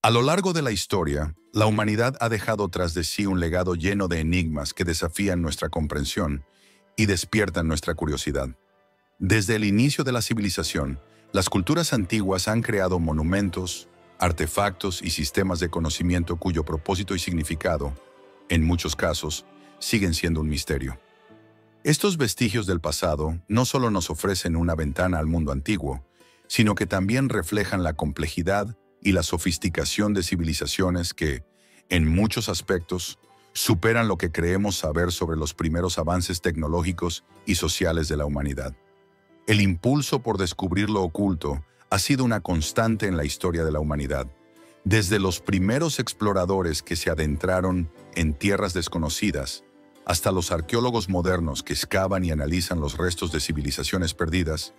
A lo largo de la historia, la humanidad ha dejado tras de sí un legado lleno de enigmas que desafían nuestra comprensión y despiertan nuestra curiosidad. Desde el inicio de la civilización, las culturas antiguas han creado monumentos, artefactos y sistemas de conocimiento cuyo propósito y significado, en muchos casos, siguen siendo un misterio. Estos vestigios del pasado no solo nos ofrecen una ventana al mundo antiguo, sino que también reflejan la complejidad y la sofisticación de civilizaciones que, en muchos aspectos, superan lo que creemos saber sobre los primeros avances tecnológicos y sociales de la humanidad. El impulso por descubrir lo oculto ha sido una constante en la historia de la humanidad, desde los primeros exploradores que se adentraron en tierras desconocidas, hasta los arqueólogos modernos que excavan y analizan los restos de civilizaciones perdidas.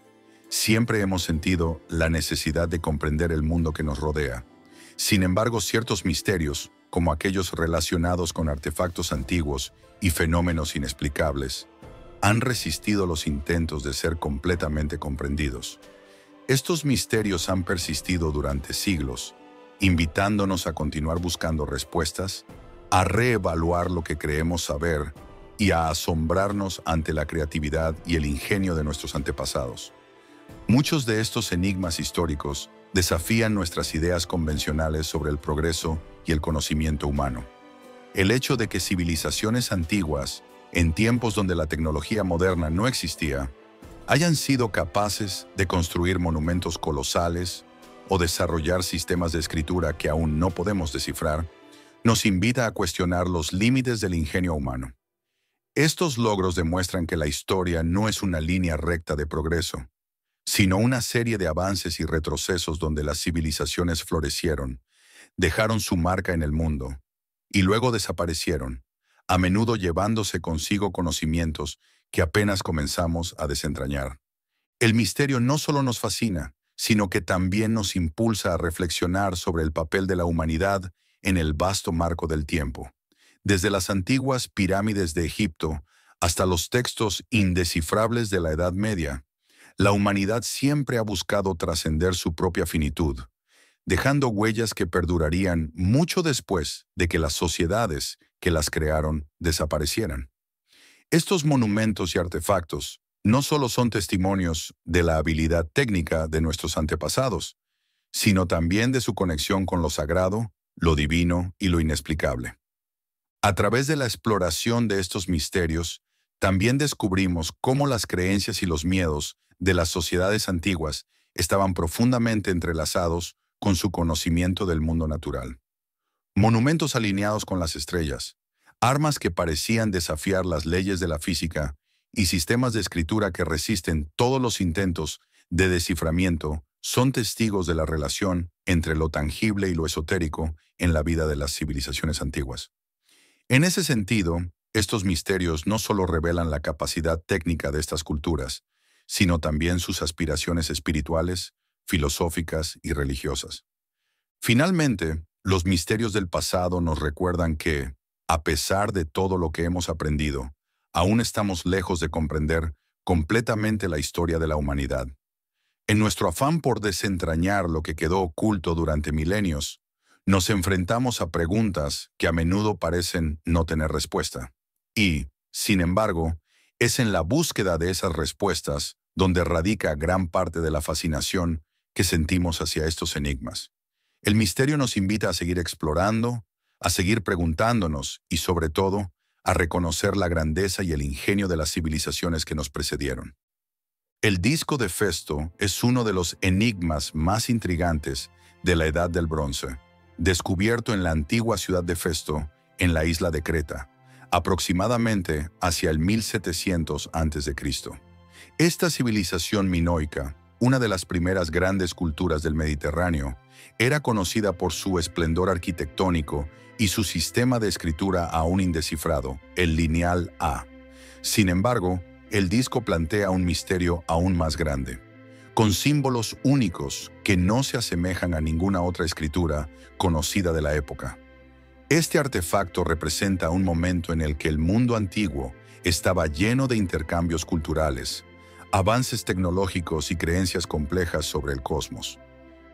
Siempre hemos sentido la necesidad de comprender el mundo que nos rodea. Sin embargo, ciertos misterios, como aquellos relacionados con artefactos antiguos y fenómenos inexplicables, han resistido los intentos de ser completamente comprendidos. Estos misterios han persistido durante siglos, invitándonos a continuar buscando respuestas, a reevaluar lo que creemos saber y a asombrarnos ante la creatividad y el ingenio de nuestros antepasados. Muchos de estos enigmas históricos desafían nuestras ideas convencionales sobre el progreso y el conocimiento humano. El hecho de que civilizaciones antiguas, en tiempos donde la tecnología moderna no existía, hayan sido capaces de construir monumentos colosales o desarrollar sistemas de escritura que aún no podemos descifrar, nos invita a cuestionar los límites del ingenio humano. Estos logros demuestran que la historia no es una línea recta de progreso, sino una serie de avances y retrocesos donde las civilizaciones florecieron, dejaron su marca en el mundo y luego desaparecieron, a menudo llevándose consigo conocimientos que apenas comenzamos a desentrañar. El misterio no solo nos fascina, sino que también nos impulsa a reflexionar sobre el papel de la humanidad en el vasto marco del tiempo. Desde las antiguas pirámides de Egipto hasta los textos indescifrables de la Edad Media, la humanidad siempre ha buscado trascender su propia finitud, dejando huellas que perdurarían mucho después de que las sociedades que las crearon desaparecieran. Estos monumentos y artefactos no solo son testimonios de la habilidad técnica de nuestros antepasados, sino también de su conexión con lo sagrado, lo divino y lo inexplicable. A través de la exploración de estos misterios, también descubrimos cómo las creencias y los miedos de las sociedades antiguas estaban profundamente entrelazados con su conocimiento del mundo natural. Monumentos alineados con las estrellas, armas que parecían desafiar las leyes de la física y sistemas de escritura que resisten todos los intentos de desciframiento son testigos de la relación entre lo tangible y lo esotérico en la vida de las civilizaciones antiguas. En ese sentido, estos misterios no solo revelan la capacidad técnica de estas culturas, sino también sus aspiraciones espirituales, filosóficas y religiosas. Finalmente, los misterios del pasado nos recuerdan que, a pesar de todo lo que hemos aprendido, aún estamos lejos de comprender completamente la historia de la humanidad. En nuestro afán por desentrañar lo que quedó oculto durante milenios, nos enfrentamos a preguntas que a menudo parecen no tener respuesta. Y, sin embargo, es en la búsqueda de esas respuestas donde radica gran parte de la fascinación que sentimos hacia estos enigmas. El misterio nos invita a seguir explorando, a seguir preguntándonos y, sobre todo, a reconocer la grandeza y el ingenio de las civilizaciones que nos precedieron. El disco de Festo es uno de los enigmas más intrigantes de la Edad del Bronce, descubierto en la antigua ciudad de Festo, en la isla de Creta, aproximadamente hacia el 1700 a.C. Esta civilización minoica, una de las primeras grandes culturas del Mediterráneo, era conocida por su esplendor arquitectónico y su sistema de escritura aún indescifrado, el lineal A. Sin embargo, el disco plantea un misterio aún más grande, con símbolos únicos que no se asemejan a ninguna otra escritura conocida de la época. Este artefacto representa un momento en el que el mundo antiguo estaba lleno de intercambios culturales, avances tecnológicos y creencias complejas sobre el cosmos.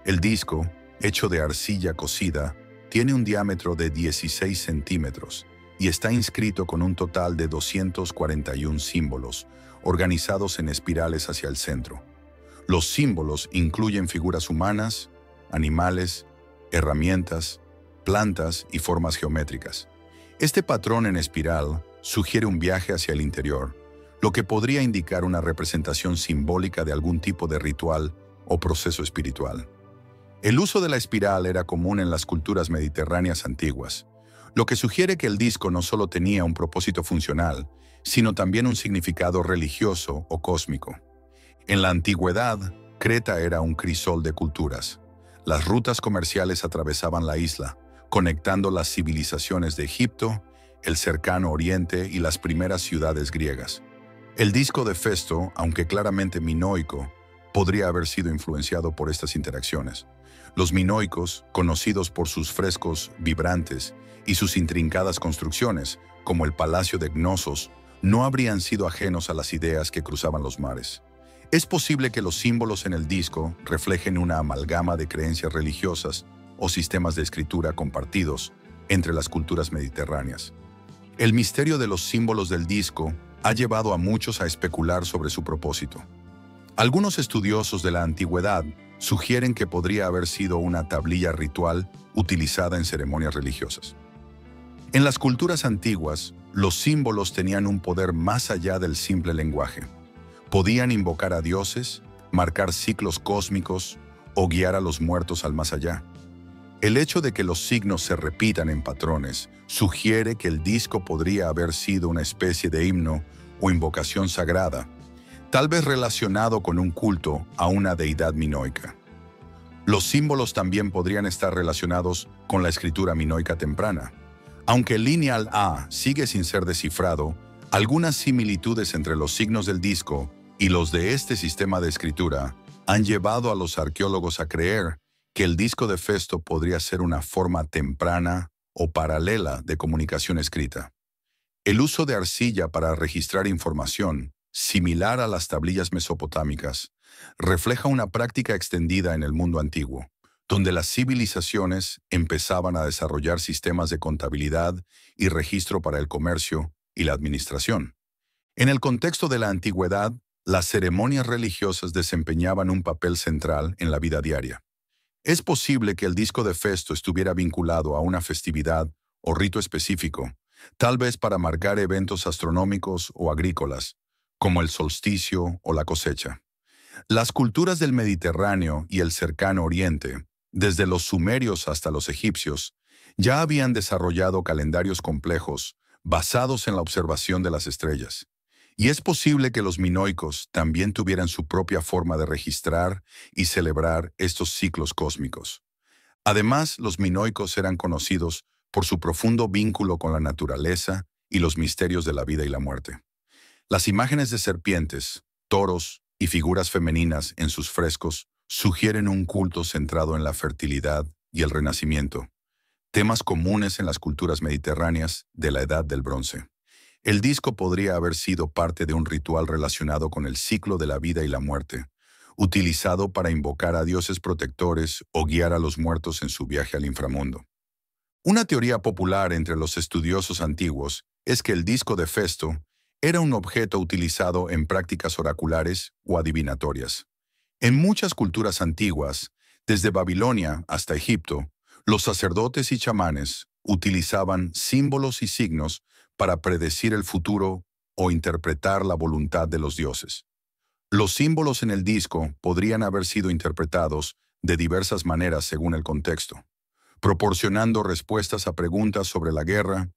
El disco, hecho de arcilla cocida, tiene un diámetro de 16 centímetros y está inscrito con un total de 241 símbolos, organizados en espirales hacia el centro. Los símbolos incluyen figuras humanas, animales, herramientas, plantas y formas geométricas. Este patrón en espiral sugiere un viaje hacia el interior, lo que podría indicar una representación simbólica de algún tipo de ritual o proceso espiritual. El uso de la espiral era común en las culturas mediterráneas antiguas, lo que sugiere que el disco no solo tenía un propósito funcional, sino también un significado religioso o cósmico. En la antigüedad, Creta era un crisol de culturas. Las rutas comerciales atravesaban la isla, conectando las civilizaciones de Egipto, el cercano Oriente y las primeras ciudades griegas. El disco de Festo, aunque claramente minoico, podría haber sido influenciado por estas interacciones. Los minoicos, conocidos por sus frescos vibrantes y sus intrincadas construcciones, como el Palacio de Cnosos, no habrían sido ajenos a las ideas que cruzaban los mares. Es posible que los símbolos en el disco reflejen una amalgama de creencias religiosas o sistemas de escritura compartidos entre las culturas mediterráneas. El misterio de los símbolos del disco ha llevado a muchos a especular sobre su propósito. Algunos estudiosos de la antigüedad sugieren que podría haber sido una tablilla ritual utilizada en ceremonias religiosas. En las culturas antiguas, los símbolos tenían un poder más allá del simple lenguaje. Podían invocar a dioses, marcar ciclos cósmicos o guiar a los muertos al más allá. El hecho de que los signos se repitan en patrones sugiere que el disco podría haber sido una especie de himno o invocación sagrada, tal vez relacionado con un culto a una deidad minoica. Los símbolos también podrían estar relacionados con la escritura minoica temprana. Aunque el lineal A sigue sin ser descifrado, algunas similitudes entre los signos del disco y los de este sistema de escritura han llevado a los arqueólogos a creer que el disco de Festo podría ser una forma temprana o paralela de comunicación escrita. El uso de arcilla para registrar información, similar a las tablillas mesopotámicas, refleja una práctica extendida en el mundo antiguo, donde las civilizaciones empezaban a desarrollar sistemas de contabilidad y registro para el comercio y la administración. En el contexto de la antigüedad, las ceremonias religiosas desempeñaban un papel central en la vida diaria. Es posible que el disco de Festo estuviera vinculado a una festividad o rito específico, tal vez para marcar eventos astronómicos o agrícolas, como el solsticio o la cosecha. Las culturas del Mediterráneo y el cercano Oriente, desde los sumerios hasta los egipcios, ya habían desarrollado calendarios complejos basados en la observación de las estrellas. Y es posible que los minoicos también tuvieran su propia forma de registrar y celebrar estos ciclos cósmicos. Además, los minoicos eran conocidos por su profundo vínculo con la naturaleza y los misterios de la vida y la muerte. Las imágenes de serpientes, toros y figuras femeninas en sus frescos sugieren un culto centrado en la fertilidad y el renacimiento, temas comunes en las culturas mediterráneas de la Edad del Bronce. El disco podría haber sido parte de un ritual relacionado con el ciclo de la vida y la muerte, utilizado para invocar a dioses protectores o guiar a los muertos en su viaje al inframundo. Una teoría popular entre los estudiosos antiguos es que el disco de Festo era un objeto utilizado en prácticas oraculares o adivinatorias. En muchas culturas antiguas, desde Babilonia hasta Egipto, los sacerdotes y chamanes utilizaban símbolos y signos para predecir el futuro o interpretar la voluntad de los dioses. Los símbolos en el disco podrían haber sido interpretados de diversas maneras según el contexto, proporcionando respuestas a preguntas sobre la guerra,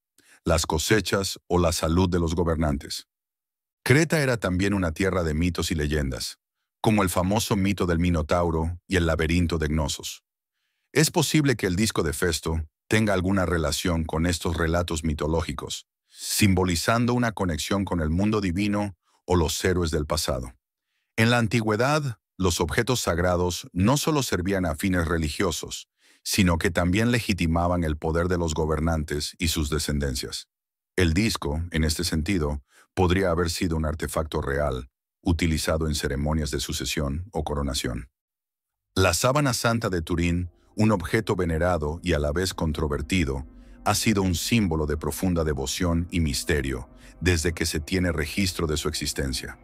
las cosechas o la salud de los gobernantes. Creta era también una tierra de mitos y leyendas, como el famoso mito del Minotauro y el laberinto de Cnosos. Es posible que el disco de Festo tenga alguna relación con estos relatos mitológicos, simbolizando una conexión con el mundo divino o los héroes del pasado. En la antigüedad, los objetos sagrados no solo servían a fines religiosos, sino que también legitimaban el poder de los gobernantes y sus descendencias. El disco, en este sentido, podría haber sido un artefacto real, utilizado en ceremonias de sucesión o coronación. La sábana santa de Turín, un objeto venerado y a la vez controvertido, ha sido un símbolo de profunda devoción y misterio desde que se tiene registro de su existencia.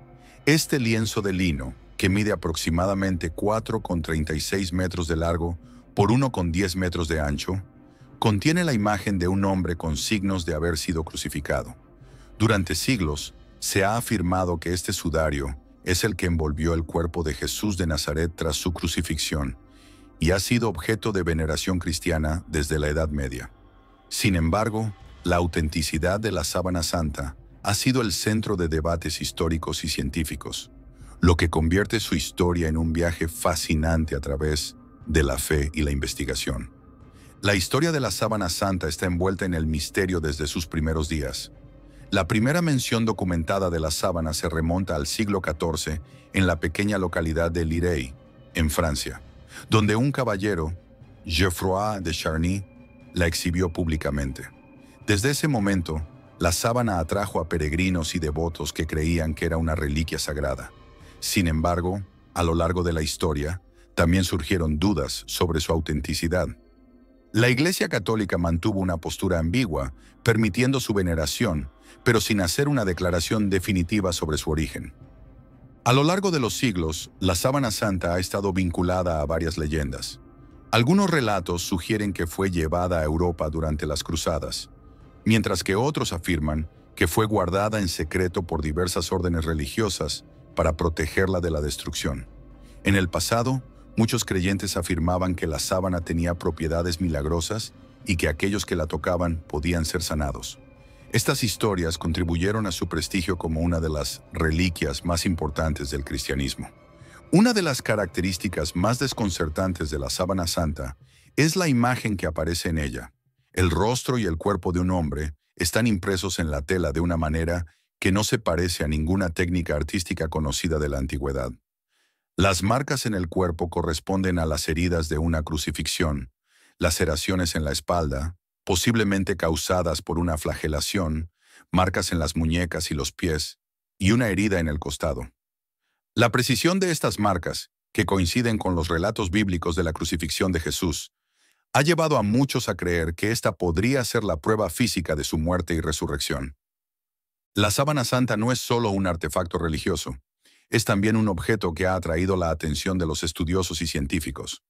Este lienzo de lino, que mide aproximadamente 4,36 metros de largo por 1,10 metros de ancho, contiene la imagen de un hombre con signos de haber sido crucificado. Durante siglos, se ha afirmado que este sudario es el que envolvió el cuerpo de Jesús de Nazaret tras su crucifixión y ha sido objeto de veneración cristiana desde la Edad Media. Sin embargo, la autenticidad de la sábana santa ha sido el centro de debates históricos y científicos, lo que convierte su historia en un viaje fascinante a través de la fe y la investigación. La historia de la sábana santa está envuelta en el misterio desde sus primeros días. La primera mención documentada de la sábana se remonta al siglo XIV en la pequeña localidad de Lirey, en Francia, donde un caballero, Geoffroy de Charny, la exhibió públicamente. Desde ese momento, la sábana atrajo a peregrinos y devotos que creían que era una reliquia sagrada. Sin embargo, a lo largo de la historia, también surgieron dudas sobre su autenticidad. La Iglesia Católica mantuvo una postura ambigua, permitiendo su veneración, pero sin hacer una declaración definitiva sobre su origen. A lo largo de los siglos, la sábana santa ha estado vinculada a varias leyendas. Algunos relatos sugieren que fue llevada a Europa durante las cruzadas, mientras que otros afirman que fue guardada en secreto por diversas órdenes religiosas para protegerla de la destrucción. En el pasado, muchos creyentes afirmaban que la sábana tenía propiedades milagrosas y que aquellos que la tocaban podían ser sanados. Estas historias contribuyeron a su prestigio como una de las reliquias más importantes del cristianismo. Una de las características más desconcertantes de la sábana santa es la imagen que aparece en ella. El rostro y el cuerpo de un hombre están impresos en la tela de una manera que no se parece a ninguna técnica artística conocida de la antigüedad. Las marcas en el cuerpo corresponden a las heridas de una crucifixión, laceraciones en la espalda, posiblemente causadas por una flagelación, marcas en las muñecas y los pies, y una herida en el costado. La precisión de estas marcas, que coinciden con los relatos bíblicos de la crucifixión de Jesús, ha llevado a muchos a creer que esta podría ser la prueba física de su muerte y resurrección. La sábana santa no es solo un artefacto religioso, es también un objeto que ha atraído la atención de los estudiosos y científicos.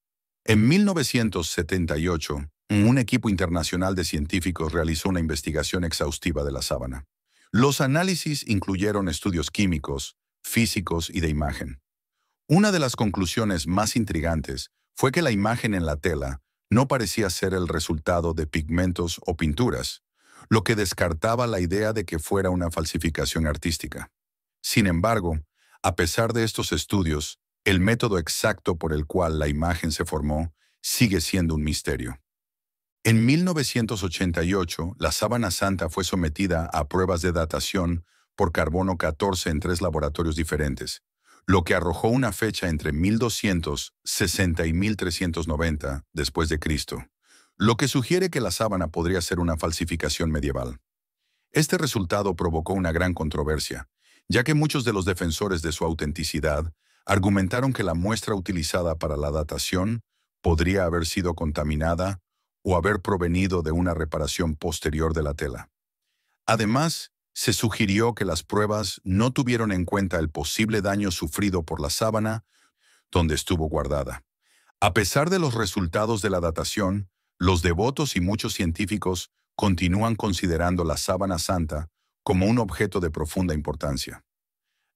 En 1978, un equipo internacional de científicos realizó una investigación exhaustiva de la sábana. Los análisis incluyeron estudios químicos, físicos y de imagen. Una de las conclusiones más intrigantes fue que la imagen en la tela no parecía ser el resultado de pigmentos o pinturas, lo que descartaba la idea de que fuera una falsificación artística. Sin embargo, a pesar de estos estudios, el método exacto por el cual la imagen se formó sigue siendo un misterio. En 1988, la sábana santa fue sometida a pruebas de datación por carbono 14 en 3 laboratorios diferentes, lo que arrojó una fecha entre 1260 y 1390 después de Cristo, lo que sugiere que la sábana podría ser una falsificación medieval. Este resultado provocó una gran controversia, ya que muchos de los defensores de su autenticidad argumentaron que la muestra utilizada para la datación podría haber sido contaminada o haber provenido de una reparación posterior de la tela. Además, se sugirió que las pruebas no tuvieron en cuenta el posible daño sufrido por la sábana donde estuvo guardada. A pesar de los resultados de la datación, los devotos y muchos científicos continúan considerando la sábana santa como un objeto de profunda importancia.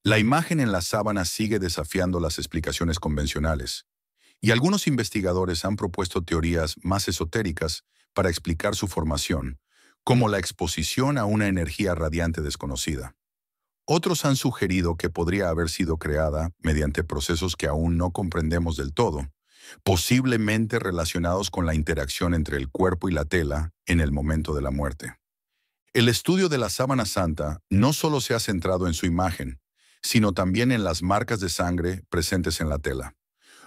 La imagen en la sábana sigue desafiando las explicaciones convencionales, y algunos investigadores han propuesto teorías más esotéricas para explicar su formación, como la exposición a una energía radiante desconocida. Otros han sugerido que podría haber sido creada mediante procesos que aún no comprendemos del todo, posiblemente relacionados con la interacción entre el cuerpo y la tela en el momento de la muerte. El estudio de la sábana santa no solo se ha centrado en su imagen, sino también en las marcas de sangre presentes en la tela.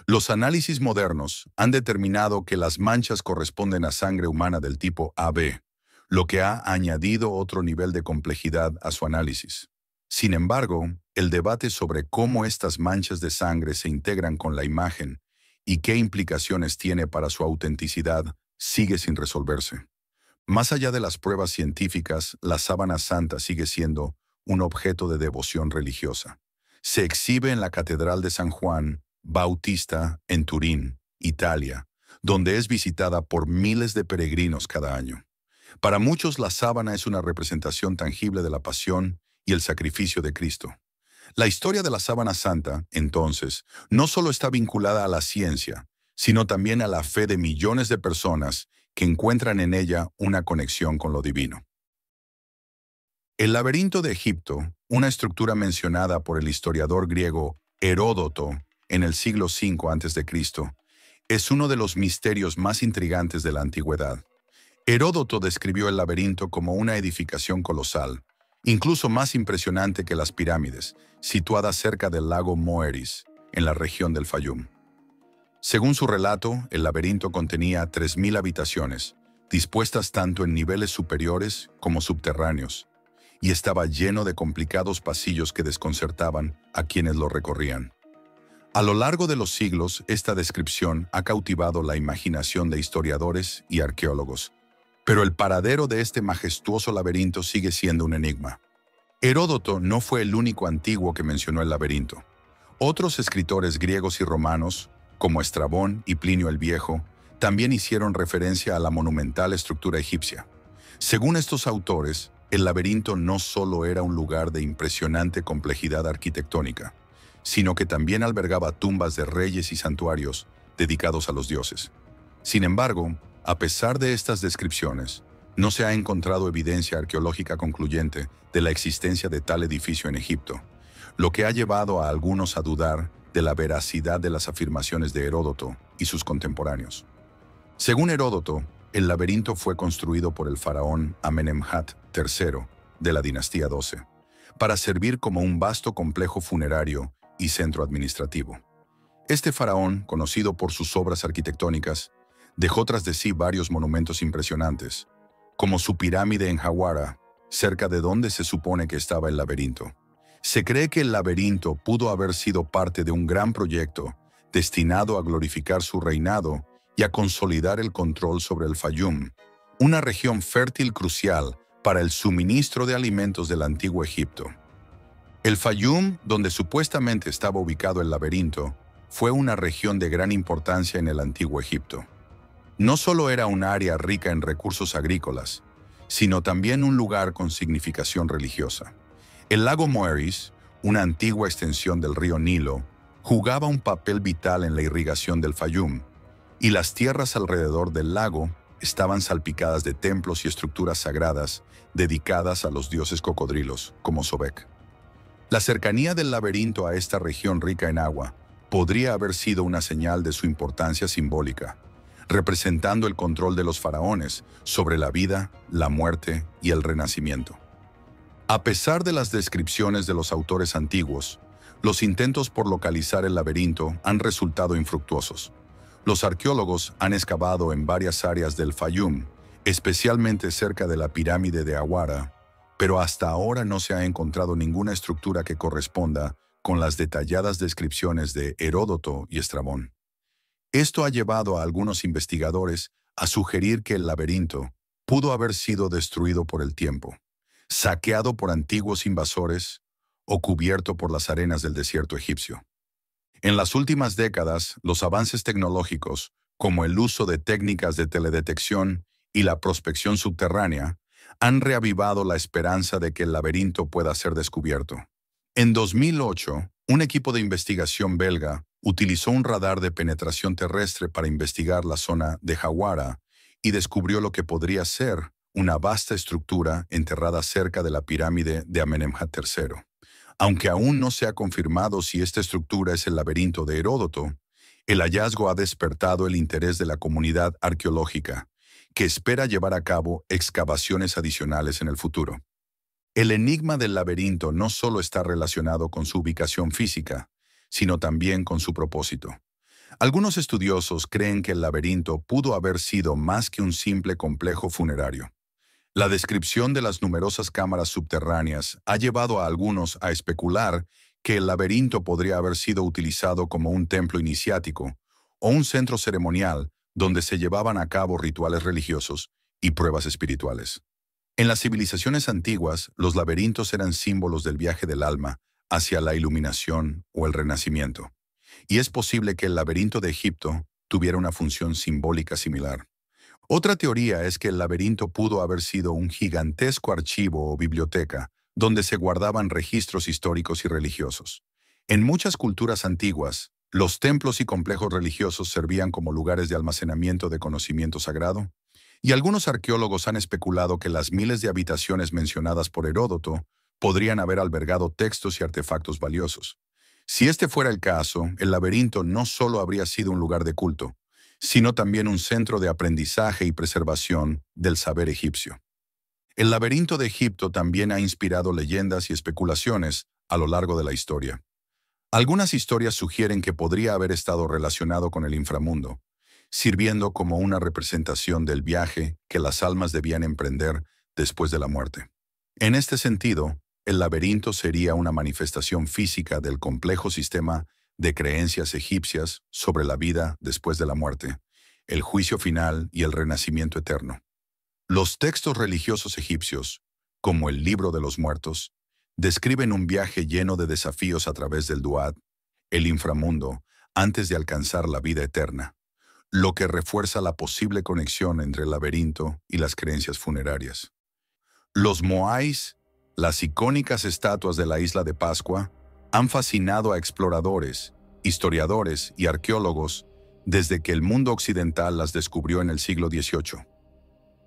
Los análisis modernos han determinado que las manchas corresponden a sangre humana del tipo AB, lo que ha añadido otro nivel de complejidad a su análisis. Sin embargo, el debate sobre cómo estas manchas de sangre se integran con la imagen y qué implicaciones tiene para su autenticidad sigue sin resolverse. Más allá de las pruebas científicas, la sábana santa sigue siendo un objeto de devoción religiosa. Se exhibe en la Catedral de San Juan Bautista en Turín, Italia, donde es visitada por miles de peregrinos cada año. Para muchos, la sábana es una representación tangible de la pasión y el sacrificio de Cristo. La historia de la sábana santa, entonces, no solo está vinculada a la ciencia, sino también a la fe de millones de personas que encuentran en ella una conexión con lo divino. El laberinto de Egipto, una estructura mencionada por el historiador griego Heródoto en el siglo V a.C., es uno de los misterios más intrigantes de la antigüedad. Heródoto describió el laberinto como una edificación colosal, incluso más impresionante que las pirámides, situada cerca del lago Moeris, en la región del Fayum. Según su relato, el laberinto contenía 3.000 habitaciones, dispuestas tanto en niveles superiores como subterráneos, y estaba lleno de complicados pasillos que desconcertaban a quienes lo recorrían. A lo largo de los siglos, esta descripción ha cautivado la imaginación de historiadores y arqueólogos, pero el paradero de este majestuoso laberinto sigue siendo un enigma. Heródoto no fue el único antiguo que mencionó el laberinto. Otros escritores griegos y romanos, como Estrabón y Plinio el Viejo, también hicieron referencia a la monumental estructura egipcia. Según estos autores, el laberinto no solo era un lugar de impresionante complejidad arquitectónica, sino que también albergaba tumbas de reyes y santuarios dedicados a los dioses. Sin embargo, a pesar de estas descripciones, no se ha encontrado evidencia arqueológica concluyente de la existencia de tal edificio en Egipto, lo que ha llevado a algunos a dudar de la veracidad de las afirmaciones de Heródoto y sus contemporáneos. Según Heródoto, el laberinto fue construido por el faraón Amenemhat III de la dinastía 12, para servir como un vasto complejo funerario y centro administrativo. Este faraón, conocido por sus obras arquitectónicas, dejó tras de sí varios monumentos impresionantes, como su pirámide en Hawara, cerca de donde se supone que estaba el laberinto. Se cree que el laberinto pudo haber sido parte de un gran proyecto destinado a glorificar su reinado y a consolidar el control sobre el Fayum, una región fértil crucial para el suministro de alimentos del antiguo Egipto. El Fayum, donde supuestamente estaba ubicado el laberinto, fue una región de gran importancia en el antiguo Egipto. No solo era un área rica en recursos agrícolas, sino también un lugar con significación religiosa. El lago Moeris, una antigua extensión del río Nilo, jugaba un papel vital en la irrigación del Fayum, y las tierras alrededor del lago estaban salpicadas de templos y estructuras sagradas dedicadas a los dioses cocodrilos, como Sobek. La cercanía del laberinto a esta región rica en agua podría haber sido una señal de su importancia simbólica, representando el control de los faraones sobre la vida, la muerte y el renacimiento. A pesar de las descripciones de los autores antiguos, los intentos por localizar el laberinto han resultado infructuosos. Los arqueólogos han excavado en varias áreas del Fayum, especialmente cerca de la pirámide de Hawara, pero hasta ahora no se ha encontrado ninguna estructura que corresponda con las detalladas descripciones de Heródoto y Estrabón. Esto ha llevado a algunos investigadores a sugerir que el laberinto pudo haber sido destruido por el tiempo, saqueado por antiguos invasores o cubierto por las arenas del desierto egipcio. En las últimas décadas, los avances tecnológicos, como el uso de técnicas de teledetección y la prospección subterránea, han reavivado la esperanza de que el laberinto pueda ser descubierto. En 2008, un equipo de investigación belga utilizó un radar de penetración terrestre para investigar la zona de Hawara y descubrió lo que podría ser una vasta estructura enterrada cerca de la pirámide de Amenemhat III. Aunque aún no se ha confirmado si esta estructura es el laberinto de Heródoto, el hallazgo ha despertado el interés de la comunidad arqueológica, que espera llevar a cabo excavaciones adicionales en el futuro. El enigma del laberinto no solo está relacionado con su ubicación física, sino también con su propósito. Algunos estudiosos creen que el laberinto pudo haber sido más que un simple complejo funerario. La descripción de las numerosas cámaras subterráneas ha llevado a algunos a especular que el laberinto podría haber sido utilizado como un templo iniciático o un centro ceremonial donde se llevaban a cabo rituales religiosos y pruebas espirituales. En las civilizaciones antiguas, los laberintos eran símbolos del viaje del alma hacia la iluminación o el renacimiento. Y es posible que el laberinto de Egipto tuviera una función simbólica similar. Otra teoría es que el laberinto pudo haber sido un gigantesco archivo o biblioteca donde se guardaban registros históricos y religiosos. En muchas culturas antiguas, los templos y complejos religiosos servían como lugares de almacenamiento de conocimiento sagrado, y algunos arqueólogos han especulado que las miles de habitaciones mencionadas por Heródoto podrían haber albergado textos y artefactos valiosos. Si este fuera el caso, el laberinto no solo habría sido un lugar de culto, sino también un centro de aprendizaje y preservación del saber egipcio. El laberinto de Egipto también ha inspirado leyendas y especulaciones a lo largo de la historia. Algunas historias sugieren que podría haber estado relacionado con el inframundo, sirviendo como una representación del viaje que las almas debían emprender después de la muerte. En este sentido, el laberinto sería una manifestación física del complejo sistema de creencias egipcias sobre la vida después de la muerte, el juicio final y el renacimiento eterno. Los textos religiosos egipcios, como el Libro de los Muertos, describen un viaje lleno de desafíos a través del Duat, el inframundo, antes de alcanzar la vida eterna, lo que refuerza la posible conexión entre el laberinto y las creencias funerarias. Los moais, las icónicas estatuas de la isla de Pascua, han fascinado a exploradores, historiadores y arqueólogos desde que el mundo occidental las descubrió en el siglo XVIII.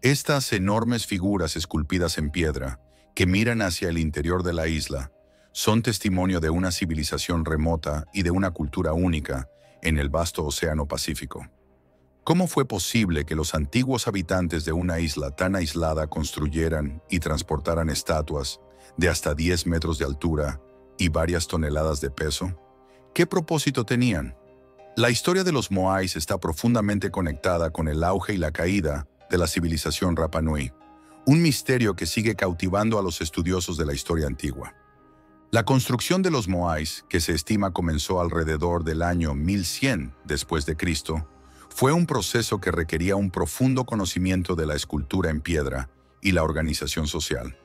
Estas enormes figuras esculpidas en piedra, que miran hacia el interior de la isla, son testimonio de una civilización remota y de una cultura única en el vasto Océano Pacífico. ¿Cómo fue posible que los antiguos habitantes de una isla tan aislada construyeran y transportaran estatuas de hasta 10 metros de altura y varias toneladas de peso? ¿Qué propósito tenían? La historia de los moais está profundamente conectada con el auge y la caída de la civilización Rapa Nui, un misterio que sigue cautivando a los estudiosos de la historia antigua. La construcción de los moais, que se estima comenzó alrededor del año 1100 después de Cristo, fue un proceso que requería un profundo conocimiento de la escultura en piedra y la organización social.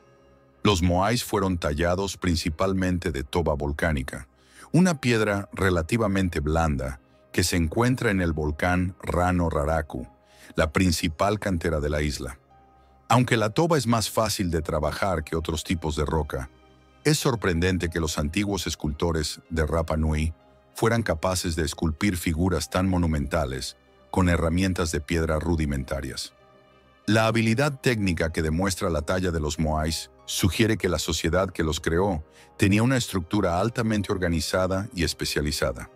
Los moais fueron tallados principalmente de toba volcánica, una piedra relativamente blanda que se encuentra en el volcán Rano Raraku, la principal cantera de la isla. Aunque la toba es más fácil de trabajar que otros tipos de roca, es sorprendente que los antiguos escultores de Rapa Nui fueran capaces de esculpir figuras tan monumentales con herramientas de piedra rudimentarias. La habilidad técnica que demuestra la talla de los moais sugiere que la sociedad que los creó tenía una estructura altamente organizada y especializada.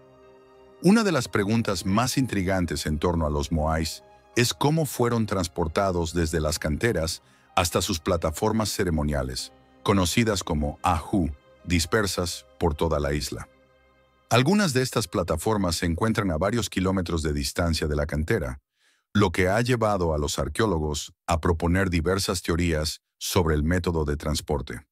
Una de las preguntas más intrigantes en torno a los moais es cómo fueron transportados desde las canteras hasta sus plataformas ceremoniales, conocidas como ahu, dispersas por toda la isla. Algunas de estas plataformas se encuentran a varios kilómetros de distancia de la cantera, lo que ha llevado a los arqueólogos a proponer diversas teorías sobre el método de transporte.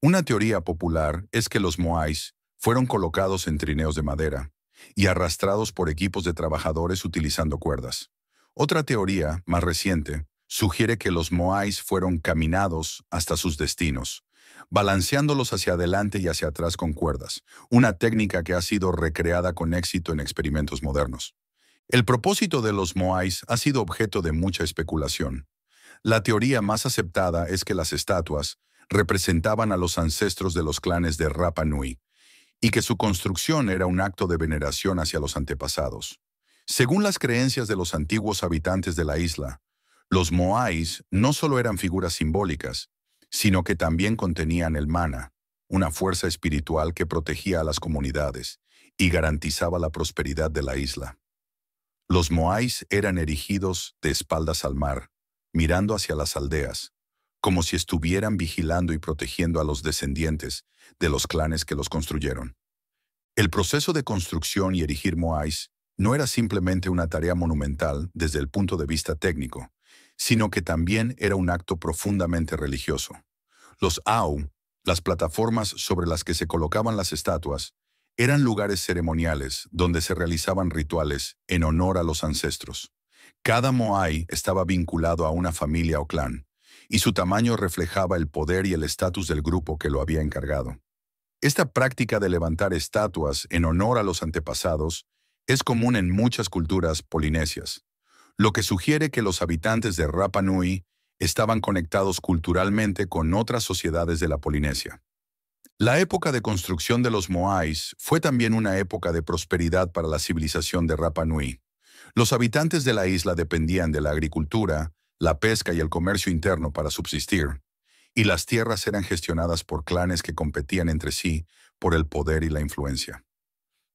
Una teoría popular es que los moais fueron colocados en trineos de madera y arrastrados por equipos de trabajadores utilizando cuerdas. Otra teoría, más reciente, sugiere que los moais fueron caminados hasta sus destinos, balanceándolos hacia adelante y hacia atrás con cuerdas, una técnica que ha sido recreada con éxito en experimentos modernos. El propósito de los moais ha sido objeto de mucha especulación. La teoría más aceptada es que las estatuas representaban a los ancestros de los clanes de Rapa Nui y que su construcción era un acto de veneración hacia los antepasados. Según las creencias de los antiguos habitantes de la isla, los moais no solo eran figuras simbólicas, sino que también contenían el mana, una fuerza espiritual que protegía a las comunidades y garantizaba la prosperidad de la isla. Los moais eran erigidos de espaldas al mar, mirando hacia las aldeas, como si estuvieran vigilando y protegiendo a los descendientes de los clanes que los construyeron. El proceso de construcción y erigir moais no era simplemente una tarea monumental desde el punto de vista técnico, sino que también era un acto profundamente religioso. Los au, las plataformas sobre las que se colocaban las estatuas, Eran lugares ceremoniales donde se realizaban rituales en honor a los ancestros. Cada moai estaba vinculado a una familia o clan, y su tamaño reflejaba el poder y el estatus del grupo que lo había encargado. Esta práctica de levantar estatuas en honor a los antepasados es común en muchas culturas polinesias, lo que sugiere que los habitantes de Rapa Nui estaban conectados culturalmente con otras sociedades de la Polinesia. La época de construcción de los moais fue también una época de prosperidad para la civilización de Rapa Nui. Los habitantes de la isla dependían de la agricultura, la pesca y el comercio interno para subsistir, y las tierras eran gestionadas por clanes que competían entre sí por el poder y la influencia.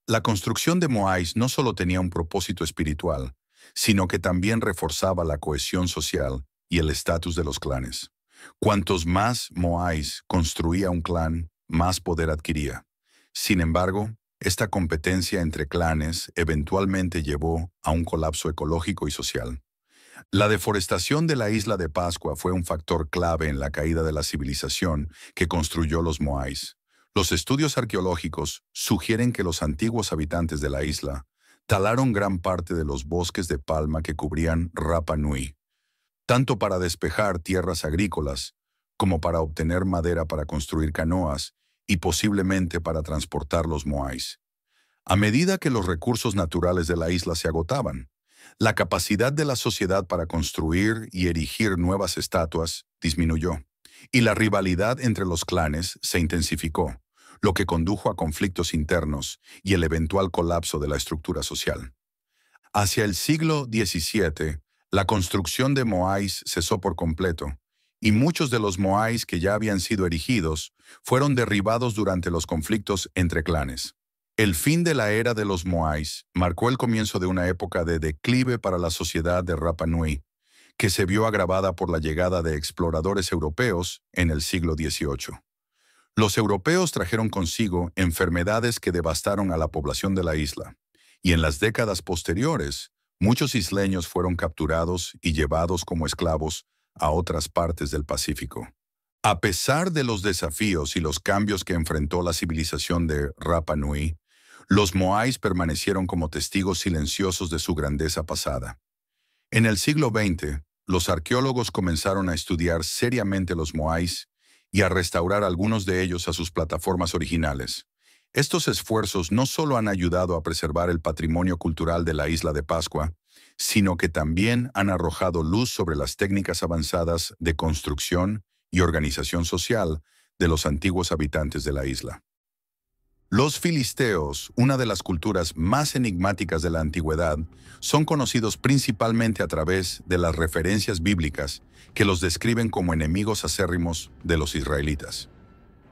La construcción de moais no solo tenía un propósito espiritual, sino que también reforzaba la cohesión social y el estatus de los clanes. Cuantos más moais construía un clan, más poder adquiría. Sin embargo, esta competencia entre clanes eventualmente llevó a un colapso ecológico y social. La deforestación de la isla de Pascua fue un factor clave en la caída de la civilización que construyó los moais. Los estudios arqueológicos sugieren que los antiguos habitantes de la isla talaron gran parte de los bosques de palma que cubrían Rapa Nui, tanto para despejar tierras agrícolas como para obtener madera para construir canoas y posiblemente para transportar los moais. A medida que los recursos naturales de la isla se agotaban, la capacidad de la sociedad para construir y erigir nuevas estatuas disminuyó, y la rivalidad entre los clanes se intensificó, lo que condujo a conflictos internos y el eventual colapso de la estructura social. Hacia el siglo XVII, la construcción de moais cesó por completo, y muchos de los moais que ya habían sido erigidos fueron derribados durante los conflictos entre clanes. El fin de la era de los moais marcó el comienzo de una época de declive para la sociedad de Rapa Nui, que se vio agravada por la llegada de exploradores europeos en el siglo XVIII. Los europeos trajeron consigo enfermedades que devastaron a la población de la isla, y en las décadas posteriores, muchos isleños fueron capturados y llevados como esclavos a otras partes del Pacífico. A pesar de los desafíos y los cambios que enfrentó la civilización de Rapa Nui, los moais permanecieron como testigos silenciosos de su grandeza pasada. En el siglo XX, los arqueólogos comenzaron a estudiar seriamente los moais y a restaurar algunos de ellos a sus plataformas originales. Estos esfuerzos no solo han ayudado a preservar el patrimonio cultural de la isla de Pascua, sino que también han arrojado luz sobre las técnicas avanzadas de construcción y organización social de los antiguos habitantes de la isla. Los filisteos, una de las culturas más enigmáticas de la antigüedad, son conocidos principalmente a través de las referencias bíblicas que los describen como enemigos acérrimos de los israelitas.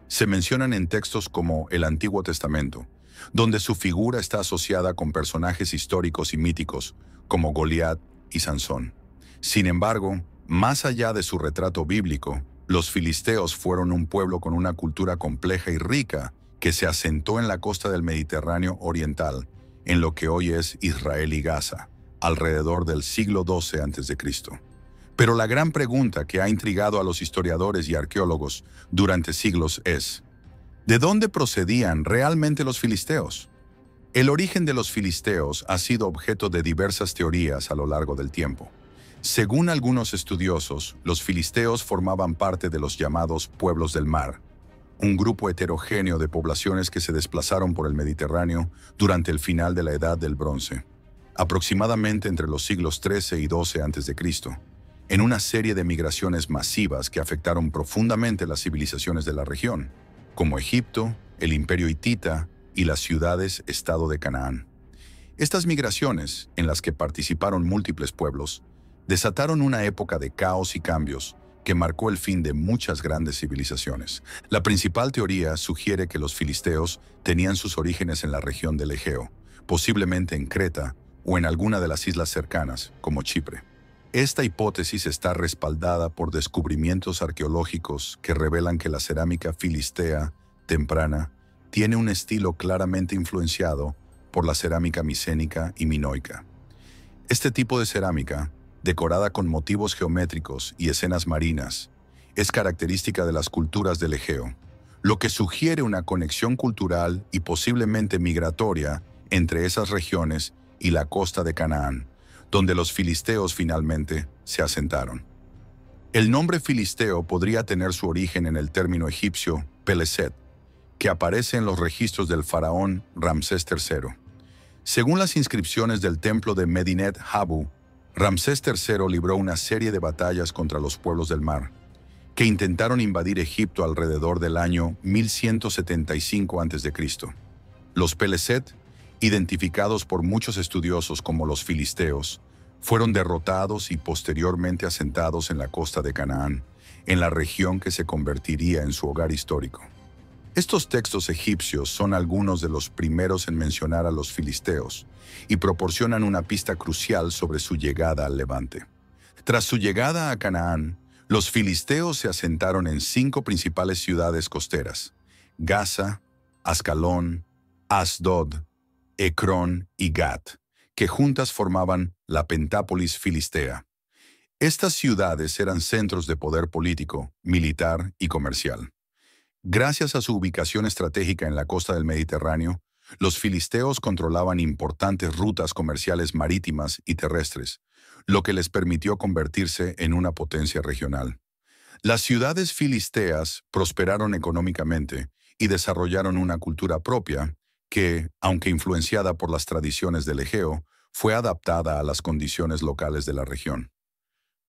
Se mencionan en textos como el Antiguo Testamento, donde su figura está asociada con personajes históricos y míticos como Goliat y Sansón. Sin embargo, más allá de su retrato bíblico, los filisteos fueron un pueblo con una cultura compleja y rica que se asentó en la costa del Mediterráneo oriental, en lo que hoy es Israel y Gaza, alrededor del siglo XII a.C. Pero la gran pregunta que ha intrigado a los historiadores y arqueólogos durante siglos es: ¿de dónde procedían realmente los filisteos? El origen de los filisteos ha sido objeto de diversas teorías a lo largo del tiempo. Según algunos estudiosos, los filisteos formaban parte de los llamados pueblos del mar, un grupo heterogéneo de poblaciones que se desplazaron por el Mediterráneo durante el final de la Edad del Bronce, aproximadamente entre los siglos XIII y XII a.C., en una serie de migraciones masivas que afectaron profundamente las civilizaciones de la región, como Egipto, el Imperio Hitita y las ciudades-estado de Canaán. Estas migraciones, en las que participaron múltiples pueblos, desataron una época de caos y cambios que marcó el fin de muchas grandes civilizaciones. La principal teoría sugiere que los filisteos tenían sus orígenes en la región del Egeo, posiblemente en Creta o en alguna de las islas cercanas, como Chipre. Esta hipótesis está respaldada por descubrimientos arqueológicos que revelan que la cerámica filistea temprana tiene un estilo claramente influenciado por la cerámica micénica y minoica. Este tipo de cerámica, decorada con motivos geométricos y escenas marinas, es característica de las culturas del Egeo, lo que sugiere una conexión cultural y posiblemente migratoria entre esas regiones y la costa de Canaán, donde los filisteos finalmente se asentaron. El nombre filisteo podría tener su origen en el término egipcio Peleset, que aparece en los registros del faraón Ramsés III. Según las inscripciones del templo de Medinet Habu, Ramsés III libró una serie de batallas contra los pueblos del mar, que intentaron invadir Egipto alrededor del año 1175 a.C. Los Peleset, identificados por muchos estudiosos como los filisteos, fueron derrotados y posteriormente asentados en la costa de Canaán, en la región que se convertiría en su hogar histórico. Estos textos egipcios son algunos de los primeros en mencionar a los filisteos y proporcionan una pista crucial sobre su llegada al Levante. Tras su llegada a Canaán, los filisteos se asentaron en 5 principales ciudades costeras: Gaza, Ascalón, Asdod, Ecrón y Gat, que juntas formaban la Pentápolis filistea. Estas ciudades eran centros de poder político, militar y comercial. Gracias a su ubicación estratégica en la costa del Mediterráneo, los filisteos controlaban importantes rutas comerciales marítimas y terrestres, lo que les permitió convertirse en una potencia regional. Las ciudades filisteas prosperaron económicamente y desarrollaron una cultura propia que, aunque influenciada por las tradiciones del Egeo, fue adaptada a las condiciones locales de la región.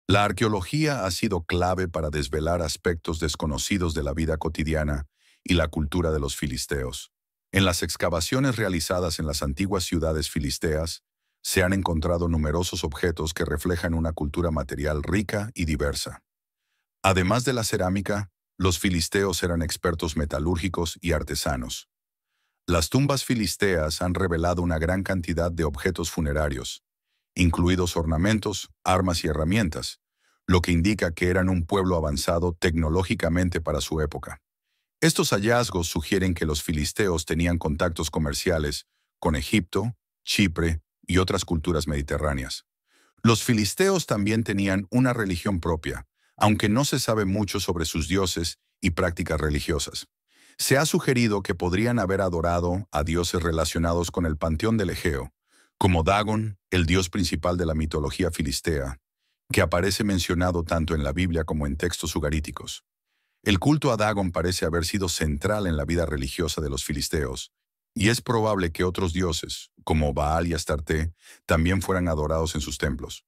La arqueología ha sido clave para desvelar aspectos desconocidos de la vida cotidiana y la cultura de los filisteos. En las excavaciones realizadas en las antiguas ciudades filisteas, se han encontrado numerosos objetos que reflejan una cultura material rica y diversa. Además de la cerámica, los filisteos eran expertos metalúrgicos y artesanos. Las tumbas filisteas han revelado una gran cantidad de objetos funerarios, incluidos ornamentos, armas y herramientas, lo que indica que eran un pueblo avanzado tecnológicamente para su época. Estos hallazgos sugieren que los filisteos tenían contactos comerciales con Egipto, Chipre y otras culturas mediterráneas. Los filisteos también tenían una religión propia, aunque no se sabe mucho sobre sus dioses y prácticas religiosas. Se ha sugerido que podrían haber adorado a dioses relacionados con el panteón del Egeo, como Dagón, el dios principal de la mitología filistea, que aparece mencionado tanto en la Biblia como en textos ugaríticos. El culto a Dagón parece haber sido central en la vida religiosa de los filisteos, y es probable que otros dioses, como Baal y Astarte, también fueran adorados en sus templos.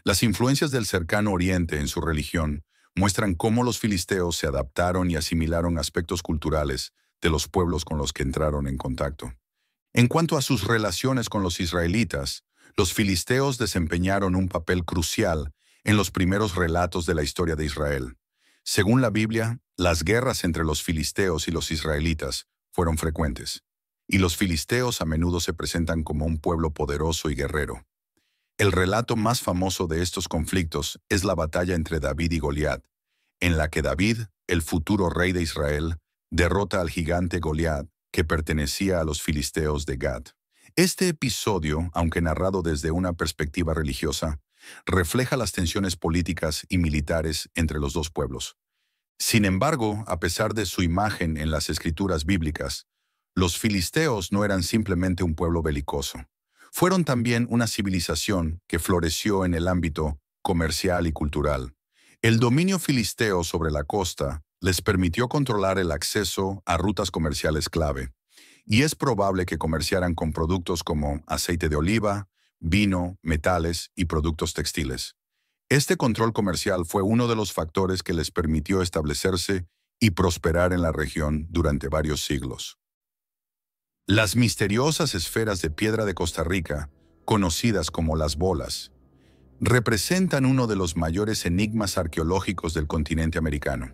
Las influencias del cercano Oriente en su religión muestran cómo los filisteos se adaptaron y asimilaron aspectos culturales de los pueblos con los que entraron en contacto. En cuanto a sus relaciones con los israelitas, los filisteos desempeñaron un papel crucial en los primeros relatos de la historia de Israel. Según la Biblia, las guerras entre los filisteos y los israelitas fueron frecuentes, y los filisteos a menudo se presentan como un pueblo poderoso y guerrero. El relato más famoso de estos conflictos es la batalla entre David y Goliat, en la que David, el futuro rey de Israel, derrota al gigante Goliat, que pertenecía a los filisteos de Gat. Este episodio, aunque narrado desde una perspectiva religiosa, refleja las tensiones políticas y militares entre los dos pueblos. Sin embargo, a pesar de su imagen en las escrituras bíblicas, los filisteos no eran simplemente un pueblo belicoso. Fueron también una civilización que floreció en el ámbito comercial y cultural. El dominio filisteo sobre la costa les permitió controlar el acceso a rutas comerciales clave, y es probable que comerciaran con productos como aceite de oliva, vino, metales y productos textiles. Este control comercial fue uno de los factores que les permitió establecerse y prosperar en la región durante varios siglos. Las misteriosas esferas de piedra de Costa Rica, conocidas como las bolas, representan uno de los mayores enigmas arqueológicos del continente americano.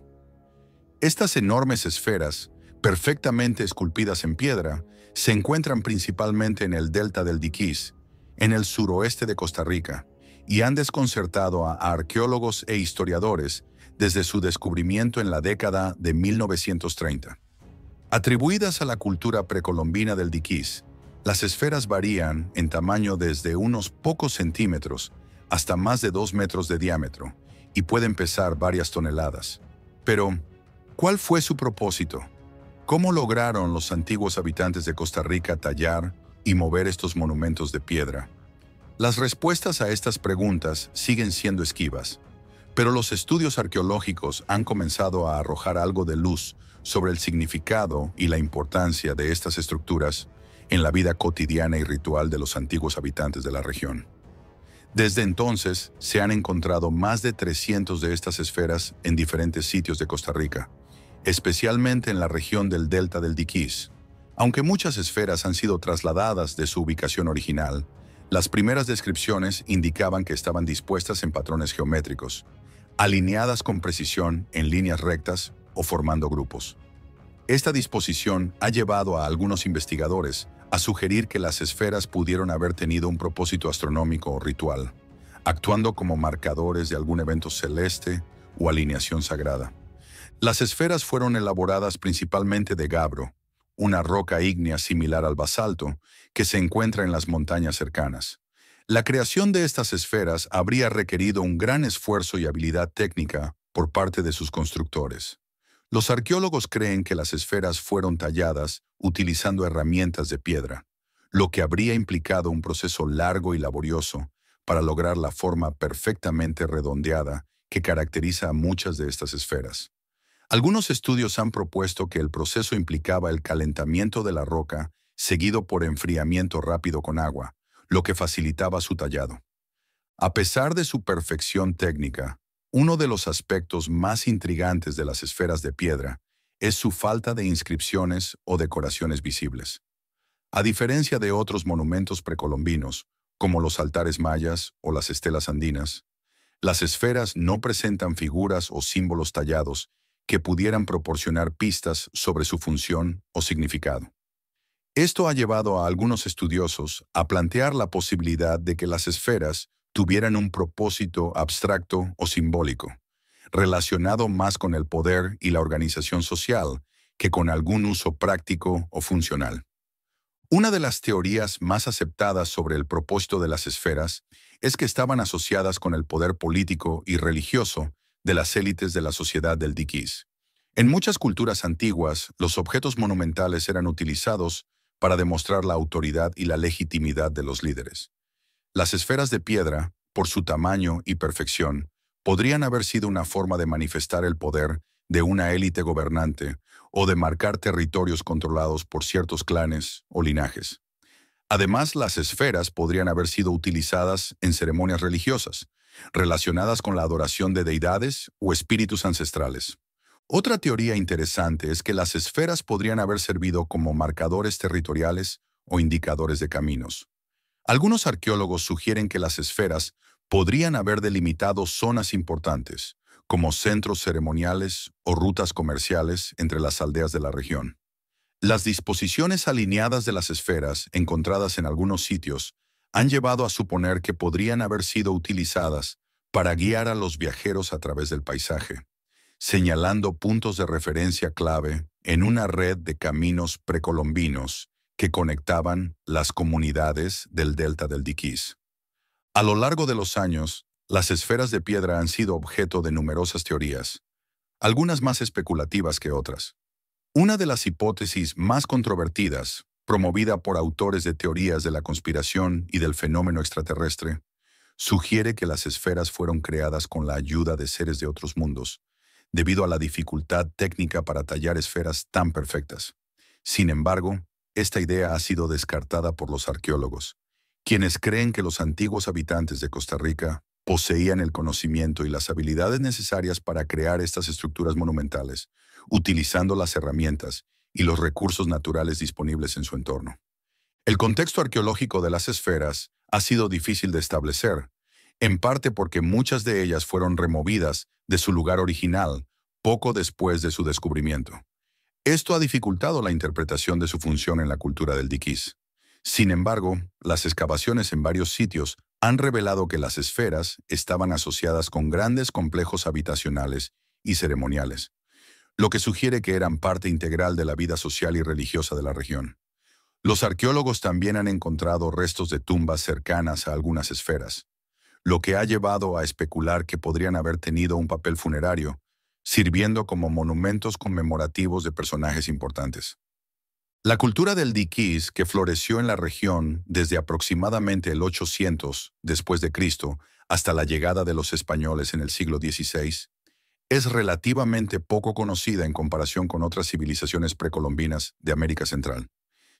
Estas enormes esferas, perfectamente esculpidas en piedra, se encuentran principalmente en el delta del Diquís, en el suroeste de Costa Rica, y han desconcertado a arqueólogos e historiadores desde su descubrimiento en la década de 1930. Atribuidas a la cultura precolombina del Diquís, las esferas varían en tamaño desde unos pocos centímetros hasta más de 2 metros de diámetro y pueden pesar varias toneladas. Pero, ¿cuál fue su propósito? ¿Cómo lograron los antiguos habitantes de Costa Rica tallar y mover estos monumentos de piedra? Las respuestas a estas preguntas siguen siendo esquivas, pero los estudios arqueológicos han comenzado a arrojar algo de luz sobre el significado y la importancia de estas estructuras en la vida cotidiana y ritual de los antiguos habitantes de la región. Desde entonces, se han encontrado más de 300 de estas esferas en diferentes sitios de Costa Rica, especialmente en la región del delta del Diquís. Aunque muchas esferas han sido trasladadas de su ubicación original, las primeras descripciones indicaban que estaban dispuestas en patrones geométricos, alineadas con precisión en líneas rectas o formando grupos. Esta disposición ha llevado a algunos investigadores a sugerir que las esferas pudieron haber tenido un propósito astronómico o ritual, actuando como marcadores de algún evento celeste o alineación sagrada. Las esferas fueron elaboradas principalmente de gabbro, una roca ígnea similar al basalto que se encuentra en las montañas cercanas. La creación de estas esferas habría requerido un gran esfuerzo y habilidad técnica por parte de sus constructores. Los arqueólogos creen que las esferas fueron talladas utilizando herramientas de piedra, lo que habría implicado un proceso largo y laborioso para lograr la forma perfectamente redondeada que caracteriza a muchas de estas esferas. Algunos estudios han propuesto que el proceso implicaba el calentamiento de la roca seguido por enfriamiento rápido con agua, lo que facilitaba su tallado. A pesar de su perfección técnica, uno de los aspectos más intrigantes de las esferas de piedra es su falta de inscripciones o decoraciones visibles. A diferencia de otros monumentos precolombinos, como los altares mayas o las estelas andinas, las esferas no presentan figuras o símbolos tallados que pudieran proporcionar pistas sobre su función o significado. Esto ha llevado a algunos estudiosos a plantear la posibilidad de que las esferas tuvieran un propósito abstracto o simbólico, relacionado más con el poder y la organización social que con algún uso práctico o funcional. Una de las teorías más aceptadas sobre el propósito de las esferas es que estaban asociadas con el poder político y religioso de las élites de la sociedad del Diquís. En muchas culturas antiguas, los objetos monumentales eran utilizados para demostrar la autoridad y la legitimidad de los líderes. Las esferas de piedra, por su tamaño y perfección, podrían haber sido una forma de manifestar el poder de una élite gobernante o de marcar territorios controlados por ciertos clanes o linajes. Además, las esferas podrían haber sido utilizadas en ceremonias religiosas, relacionadas con la adoración de deidades o espíritus ancestrales. Otra teoría interesante es que las esferas podrían haber servido como marcadores territoriales o indicadores de caminos. Algunos arqueólogos sugieren que las esferas podrían haber delimitado zonas importantes, como centros ceremoniales o rutas comerciales entre las aldeas de la región. Las disposiciones alineadas de las esferas, encontradas en algunos sitios, han llevado a suponer que podrían haber sido utilizadas para guiar a los viajeros a través del paisaje, señalando puntos de referencia clave en una red de caminos precolombinos que conectaban las comunidades del delta del Diquís. A lo largo de los años, las esferas de piedra han sido objeto de numerosas teorías, algunas más especulativas que otras. Una de las hipótesis más controvertidas, promovida por autores de teorías de la conspiración y del fenómeno extraterrestre, sugiere que las esferas fueron creadas con la ayuda de seres de otros mundos, debido a la dificultad técnica para tallar esferas tan perfectas. Sin embargo, esta idea ha sido descartada por los arqueólogos, quienes creen que los antiguos habitantes de Costa Rica poseían el conocimiento y las habilidades necesarias para crear estas estructuras monumentales, utilizando las herramientas y los recursos naturales disponibles en su entorno. El contexto arqueológico de las esferas ha sido difícil de establecer, en parte porque muchas de ellas fueron removidas de su lugar original poco después de su descubrimiento. Esto ha dificultado la interpretación de su función en la cultura del Diquís. Sin embargo, las excavaciones en varios sitios han revelado que las esferas estaban asociadas con grandes complejos habitacionales y ceremoniales, lo que sugiere que eran parte integral de la vida social y religiosa de la región. Los arqueólogos también han encontrado restos de tumbas cercanas a algunas esferas, lo que ha llevado a especular que podrían haber tenido un papel funerario, sirviendo como monumentos conmemorativos de personajes importantes. La cultura del diquís, que floreció en la región desde aproximadamente el 800 después de Cristo hasta la llegada de los españoles en el siglo XVI, es relativamente poco conocida en comparación con otras civilizaciones precolombinas de América Central.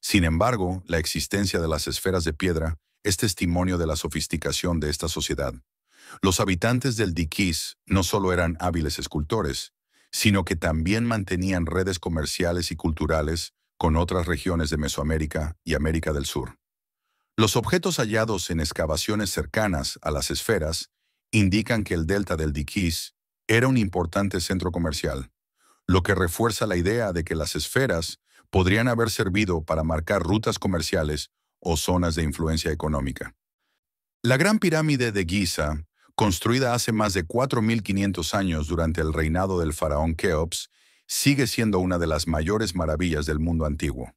Sin embargo, la existencia de las esferas de piedra es testimonio de la sofisticación de esta sociedad. Los habitantes del diquís no solo eran hábiles escultores, sino que también mantenían redes comerciales y culturales con otras regiones de Mesoamérica y América del Sur. Los objetos hallados en excavaciones cercanas a las esferas indican que el delta del diquís era un importante centro comercial, lo que refuerza la idea de que las esferas podrían haber servido para marcar rutas comerciales o zonas de influencia económica. La Gran Pirámide de Giza, construida hace más de 4.500 años durante el reinado del faraón Keops, sigue siendo una de las mayores maravillas del mundo antiguo.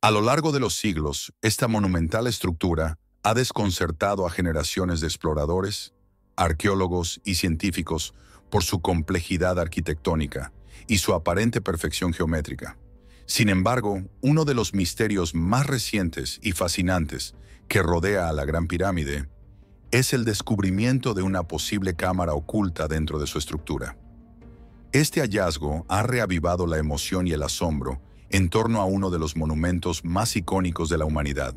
A lo largo de los siglos, esta monumental estructura ha desconcertado a generaciones de exploradores, arqueólogos y científicos por su complejidad arquitectónica y su aparente perfección geométrica. Sin embargo, uno de los misterios más recientes y fascinantes que rodea a la Gran Pirámide es el descubrimiento de una posible cámara oculta dentro de su estructura. Este hallazgo ha reavivado la emoción y el asombro en torno a uno de los monumentos más icónicos de la humanidad.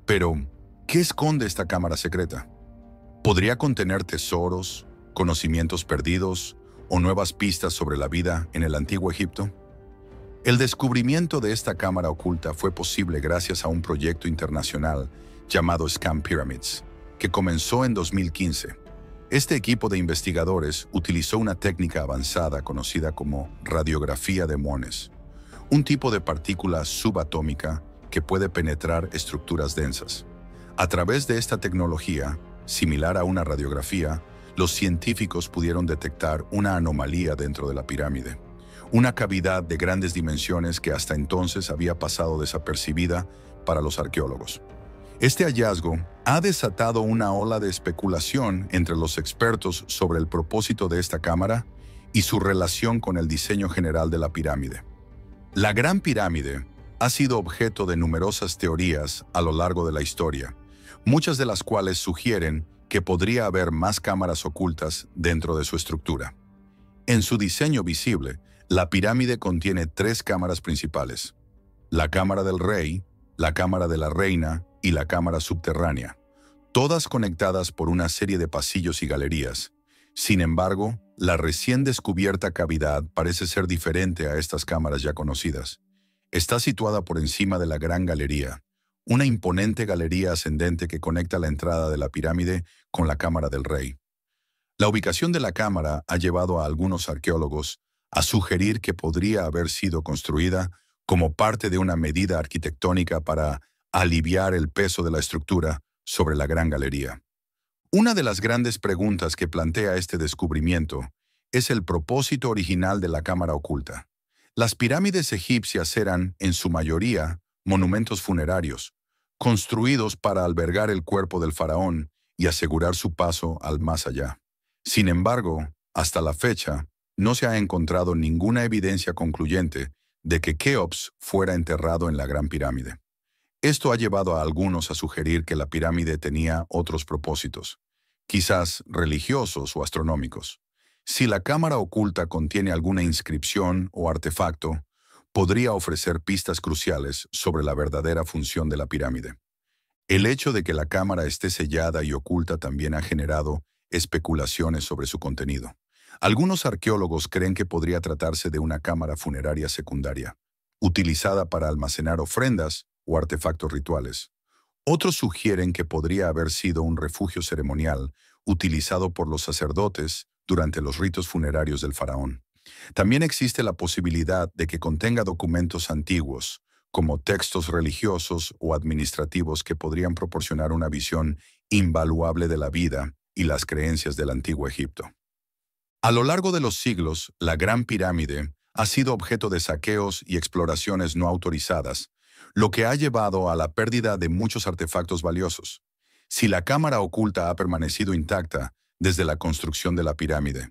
Pero, ¿qué esconde esta cámara secreta? ¿Podría contener tesoros, conocimientos perdidos o nuevas pistas sobre la vida en el antiguo Egipto? El descubrimiento de esta cámara oculta fue posible gracias a un proyecto internacional llamado Scan Pyramids, que comenzó en 2015. Este equipo de investigadores utilizó una técnica avanzada conocida como radiografía de muones, un tipo de partícula subatómica que puede penetrar estructuras densas. A través de esta tecnología, similar a una radiografía, los científicos pudieron detectar una anomalía dentro de la pirámide, una cavidad de grandes dimensiones que hasta entonces había pasado desapercibida para los arqueólogos. Este hallazgo ha desatado una ola de especulación entre los expertos sobre el propósito de esta cámara y su relación con el diseño general de la pirámide. La Gran Pirámide ha sido objeto de numerosas teorías a lo largo de la historia, muchas de las cuales sugieren que podría haber más cámaras ocultas dentro de su estructura. En su diseño visible, la pirámide contiene 3 cámaras principales: la cámara del rey, la cámara de la reina y la cámara subterránea, todas conectadas por una serie de pasillos y galerías. Sin embargo, la recién descubierta cavidad parece ser diferente a estas cámaras ya conocidas. Está situada por encima de la Gran Galería, una imponente galería ascendente que conecta la entrada de la pirámide con la cámara del rey. La ubicación de la cámara ha llevado a algunos arqueólogos a sugerir que podría haber sido construida como parte de una medida arquitectónica para aliviar el peso de la estructura sobre la Gran Galería. Una de las grandes preguntas que plantea este descubrimiento es el propósito original de la cámara oculta. Las pirámides egipcias eran, en su mayoría, monumentos funerarios, construidos para albergar el cuerpo del faraón y asegurar su paso al más allá. Sin embargo, hasta la fecha, no se ha encontrado ninguna evidencia concluyente de que Keops fuera enterrado en la Gran Pirámide. Esto ha llevado a algunos a sugerir que la pirámide tenía otros propósitos, quizás religiosos o astronómicos. Si la cámara oculta contiene alguna inscripción o artefacto, podría ofrecer pistas cruciales sobre la verdadera función de la pirámide. El hecho de que la cámara esté sellada y oculta también ha generado especulaciones sobre su contenido. Algunos arqueólogos creen que podría tratarse de una cámara funeraria secundaria, utilizada para almacenar ofrendas o artefactos rituales. Otros sugieren que podría haber sido un refugio ceremonial utilizado por los sacerdotes durante los ritos funerarios del faraón. También existe la posibilidad de que contenga documentos antiguos, como textos religiosos o administrativos que podrían proporcionar una visión invaluable de la vida y las creencias del antiguo Egipto. A lo largo de los siglos, la Gran Pirámide ha sido objeto de saqueos y exploraciones no autorizadas, lo que ha llevado a la pérdida de muchos artefactos valiosos. Si la cámara oculta ha permanecido intacta desde la construcción de la pirámide,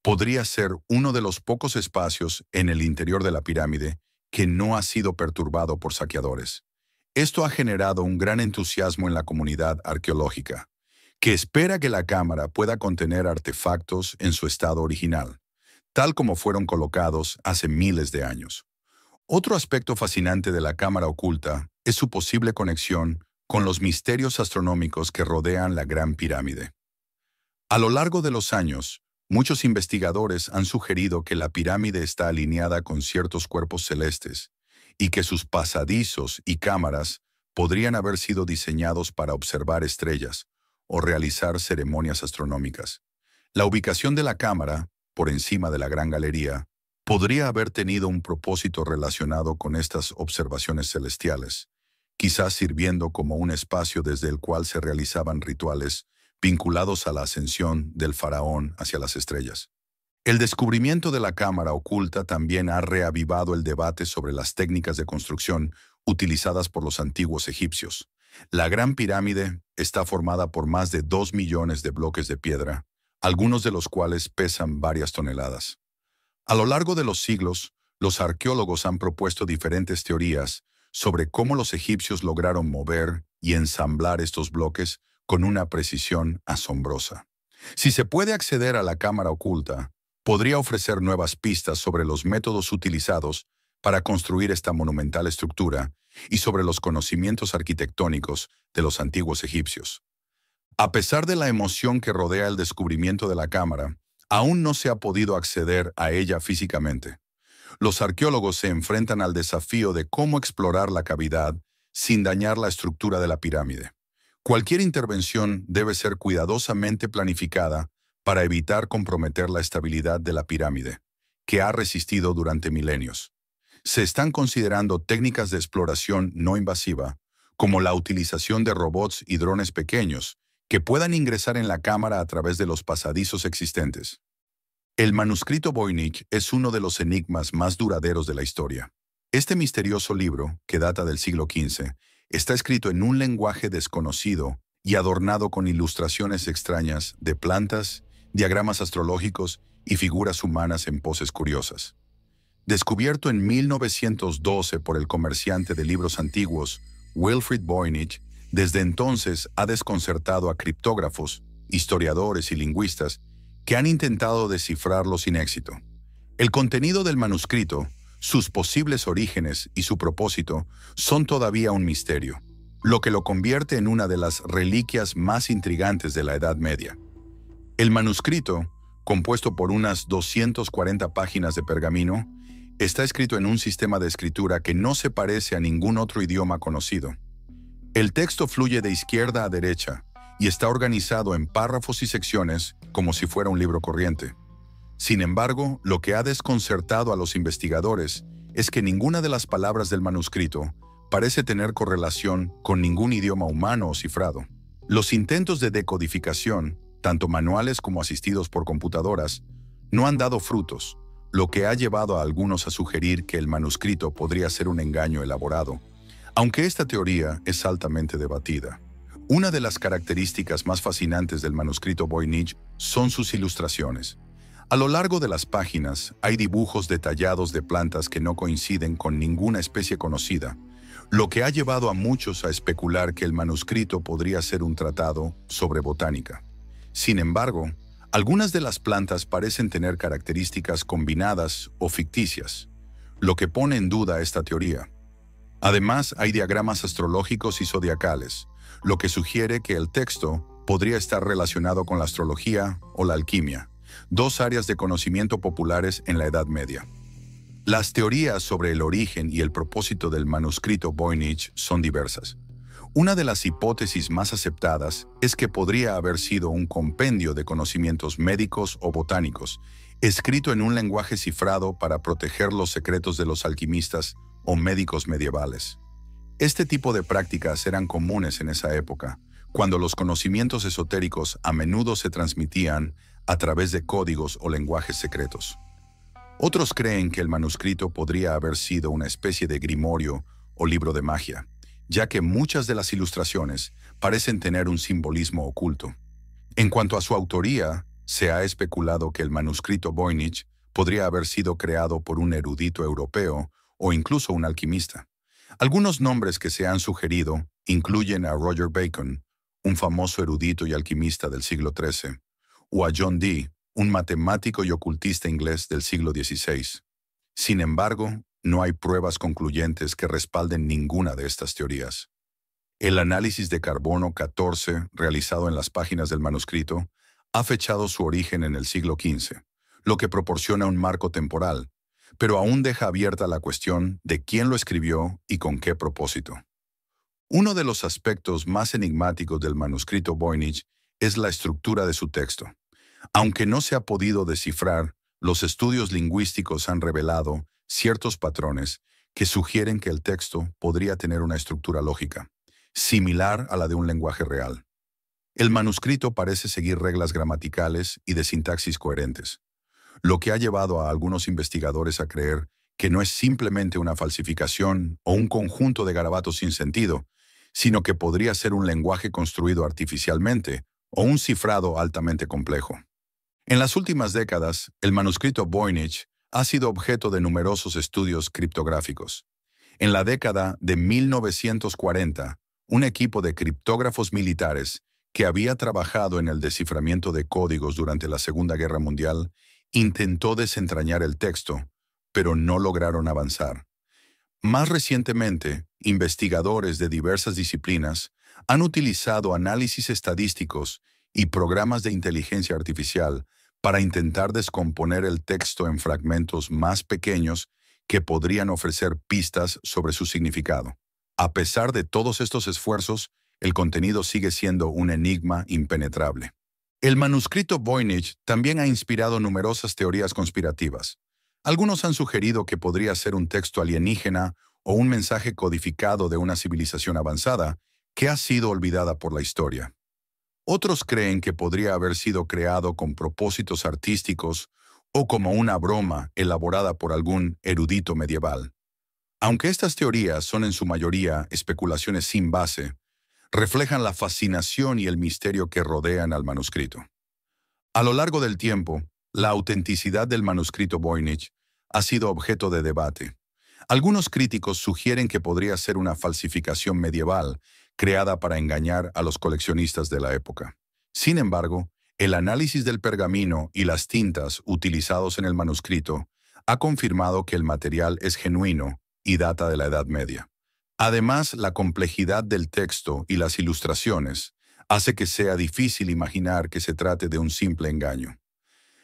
podría ser uno de los pocos espacios en el interior de la pirámide que no ha sido perturbado por saqueadores. Esto ha generado un gran entusiasmo en la comunidad arqueológica, que espera que la cámara pueda contener artefactos en su estado original, tal como fueron colocados hace miles de años. Otro aspecto fascinante de la cámara oculta es su posible conexión con los misterios astronómicos que rodean la Gran Pirámide. A lo largo de los años, muchos investigadores han sugerido que la pirámide está alineada con ciertos cuerpos celestes y que sus pasadizos y cámaras podrían haber sido diseñados para observar estrellas o realizar ceremonias astronómicas. La ubicación de la cámara, por encima de la Gran Galería, podría haber tenido un propósito relacionado con estas observaciones celestiales, quizás sirviendo como un espacio desde el cual se realizaban rituales vinculados a la ascensión del faraón hacia las estrellas. El descubrimiento de la cámara oculta también ha reavivado el debate sobre las técnicas de construcción utilizadas por los antiguos egipcios. La Gran Pirámide está formada por más de 2 millones de bloques de piedra, algunos de los cuales pesan varias toneladas. A lo largo de los siglos, los arqueólogos han propuesto diferentes teorías sobre cómo los egipcios lograron mover y ensamblar estos bloques con una precisión asombrosa. Si se puede acceder a la cámara oculta, podría ofrecer nuevas pistas sobre los métodos utilizados para construir esta monumental estructura y sobre los conocimientos arquitectónicos de los antiguos egipcios. A pesar de la emoción que rodea el descubrimiento de la cámara, aún no se ha podido acceder a ella físicamente. Los arqueólogos se enfrentan al desafío de cómo explorar la cavidad sin dañar la estructura de la pirámide. Cualquier intervención debe ser cuidadosamente planificada para evitar comprometer la estabilidad de la pirámide, que ha resistido durante milenios. Se están considerando técnicas de exploración no invasiva, como la utilización de robots y drones pequeños, que puedan ingresar en la cámara a través de los pasadizos existentes. El manuscrito Voynich es uno de los enigmas más duraderos de la historia. Este misterioso libro, que data del siglo XV, está escrito en un lenguaje desconocido y adornado con ilustraciones extrañas de plantas, diagramas astrológicos y figuras humanas en poses curiosas. Descubierto en 1912 por el comerciante de libros antiguos Wilfrid Voynich, desde entonces ha desconcertado a criptógrafos, historiadores y lingüistas que han intentado descifrarlo sin éxito. El contenido del manuscrito, sus posibles orígenes y su propósito son todavía un misterio, lo que lo convierte en una de las reliquias más intrigantes de la Edad Media. El manuscrito, compuesto por unas 240 páginas de pergamino, está escrito en un sistema de escritura que no se parece a ningún otro idioma conocido. El texto fluye de izquierda a derecha y está organizado en párrafos y secciones como si fuera un libro corriente. Sin embargo, lo que ha desconcertado a los investigadores es que ninguna de las palabras del manuscrito parece tener correlación con ningún idioma humano o cifrado. Los intentos de decodificación, tanto manuales como asistidos por computadoras, no han dado frutos, lo que ha llevado a algunos a sugerir que el manuscrito podría ser un engaño elaborado, aunque esta teoría es altamente debatida. Una de las características más fascinantes del manuscrito Voynich son sus ilustraciones. A lo largo de las páginas hay dibujos detallados de plantas que no coinciden con ninguna especie conocida, lo que ha llevado a muchos a especular que el manuscrito podría ser un tratado sobre botánica. Sin embargo, algunas de las plantas parecen tener características combinadas o ficticias, lo que pone en duda esta teoría. Además, hay diagramas astrológicos y zodiacales, lo que sugiere que el texto podría estar relacionado con la astrología o la alquimia, dos áreas de conocimiento populares en la Edad Media. Las teorías sobre el origen y el propósito del manuscrito Voynich son diversas. Una de las hipótesis más aceptadas es que podría haber sido un compendio de conocimientos médicos o botánicos, escrito en un lenguaje cifrado para proteger los secretos de los alquimistas o médicos medievales. Este tipo de prácticas eran comunes en esa época, cuando los conocimientos esotéricos a menudo se transmitían a través de códigos o lenguajes secretos. Otros creen que el manuscrito podría haber sido una especie de grimorio o libro de magia, ya que muchas de las ilustraciones parecen tener un simbolismo oculto. En cuanto a su autoría, Se ha especulado que el manuscrito Voynich podría haber sido creado por un erudito europeo o incluso un alquimista. Algunos nombres que se han sugerido incluyen a Roger Bacon, un famoso erudito y alquimista del siglo XIII, o a John Dee, un matemático y ocultista inglés del siglo XVI. Sin embargo, no hay pruebas concluyentes que respalden ninguna de estas teorías. El análisis de carbono 14 realizado en las páginas del manuscrito ha fechado su origen en el siglo XV, lo que proporciona un marco temporal, pero aún deja abierta la cuestión de quién lo escribió y con qué propósito. Uno de los aspectos más enigmáticos del manuscrito Voynich es la estructura de su texto. Aunque no se ha podido descifrar, los estudios lingüísticos han revelado ciertos patrones que sugieren que el texto podría tener una estructura lógica, similar a la de un lenguaje real. El manuscrito parece seguir reglas gramaticales y de sintaxis coherentes, lo que ha llevado a algunos investigadores a creer que no es simplemente una falsificación o un conjunto de garabatos sin sentido, sino que podría ser un lenguaje construido artificialmente o un cifrado altamente complejo. En las últimas décadas, el manuscrito Voynich ha sido objeto de numerosos estudios criptográficos. En la década de 1940, un equipo de criptógrafos militares que había trabajado en el desciframiento de códigos durante la Segunda Guerra Mundial intentó desentrañar el texto, pero no lograron avanzar. Más recientemente, investigadores de diversas disciplinas han utilizado análisis estadísticos y programas de inteligencia artificial para intentar descomponer el texto en fragmentos más pequeños que podrían ofrecer pistas sobre su significado. A pesar de todos estos esfuerzos, el contenido sigue siendo un enigma impenetrable. El manuscrito Voynich también ha inspirado numerosas teorías conspirativas. Algunos han sugerido que podría ser un texto alienígena o un mensaje codificado de una civilización avanzada que ha sido olvidada por la historia. Otros creen que podría haber sido creado con propósitos artísticos o como una broma elaborada por algún erudito medieval. Aunque estas teorías son en su mayoría especulaciones sin base, reflejan la fascinación y el misterio que rodean al manuscrito. A lo largo del tiempo, la autenticidad del manuscrito Voynich ha sido objeto de debate. Algunos críticos sugieren que podría ser una falsificación medieval creada para engañar a los coleccionistas de la época. Sin embargo, el análisis del pergamino y las tintas utilizados en el manuscrito ha confirmado que el material es genuino y data de la Edad Media. Además, la complejidad del texto y las ilustraciones hace que sea difícil imaginar que se trate de un simple engaño.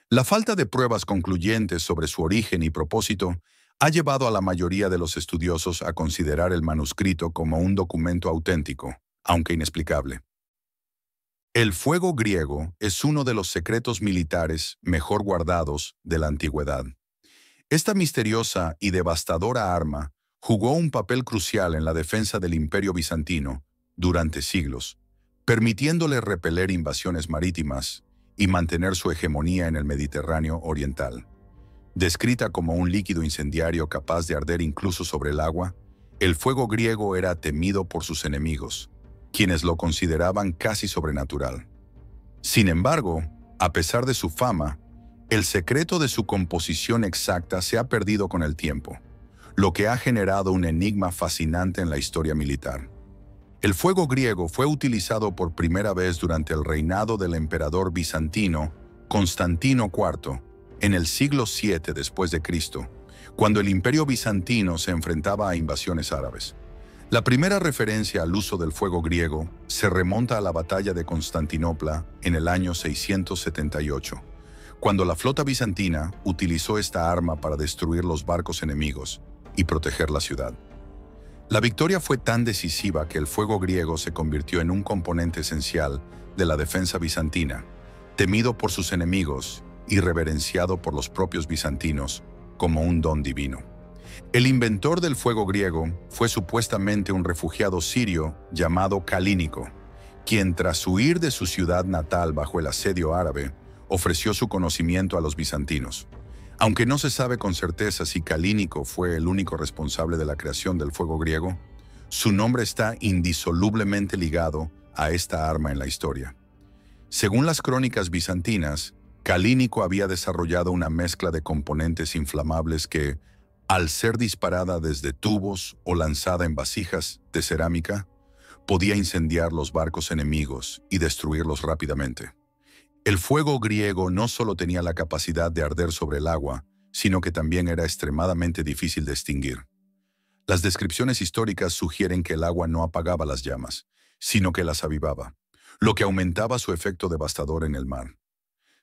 La falta de pruebas concluyentes sobre su origen y propósito ha llevado a la mayoría de los estudiosos a considerar el manuscrito como un documento auténtico, aunque inexplicable. El fuego griego es uno de los secretos militares mejor guardados de la antigüedad. Esta misteriosa y devastadora arma jugó un papel crucial en la defensa del Imperio bizantino durante siglos, permitiéndole repeler invasiones marítimas y mantener su hegemonía en el Mediterráneo oriental. Descrita como un líquido incendiario capaz de arder incluso sobre el agua, el fuego griego era temido por sus enemigos, quienes lo consideraban casi sobrenatural. Sin embargo, a pesar de su fama, el secreto de su composición exacta se ha perdido con el tiempo, lo que ha generado un enigma fascinante en la historia militar. El fuego griego fue utilizado por primera vez durante el reinado del emperador bizantino Constantino IV en el siglo VII después de Cristo, cuando el Imperio bizantino se enfrentaba a invasiones árabes. La primera referencia al uso del fuego griego se remonta a la batalla de Constantinopla en el año 678, cuando la flota bizantina utilizó esta arma para destruir los barcos enemigos y proteger la ciudad. La victoria fue tan decisiva que el fuego griego se convirtió en un componente esencial de la defensa bizantina, temido por sus enemigos y reverenciado por los propios bizantinos como un don divino. El inventor del fuego griego fue supuestamente un refugiado sirio llamado Calínico, quien tras huir de su ciudad natal bajo el asedio árabe, ofreció su conocimiento a los bizantinos. Aunque no se sabe con certeza si Calínico fue el único responsable de la creación del fuego griego, su nombre está indisolublemente ligado a esta arma en la historia. Según las crónicas bizantinas, Calínico había desarrollado una mezcla de componentes inflamables que, al ser disparada desde tubos o lanzada en vasijas de cerámica, podía incendiar los barcos enemigos y destruirlos rápidamente. El fuego griego no solo tenía la capacidad de arder sobre el agua, sino que también era extremadamente difícil de extinguir. Las descripciones históricas sugieren que el agua no apagaba las llamas, sino que las avivaba, lo que aumentaba su efecto devastador en el mar.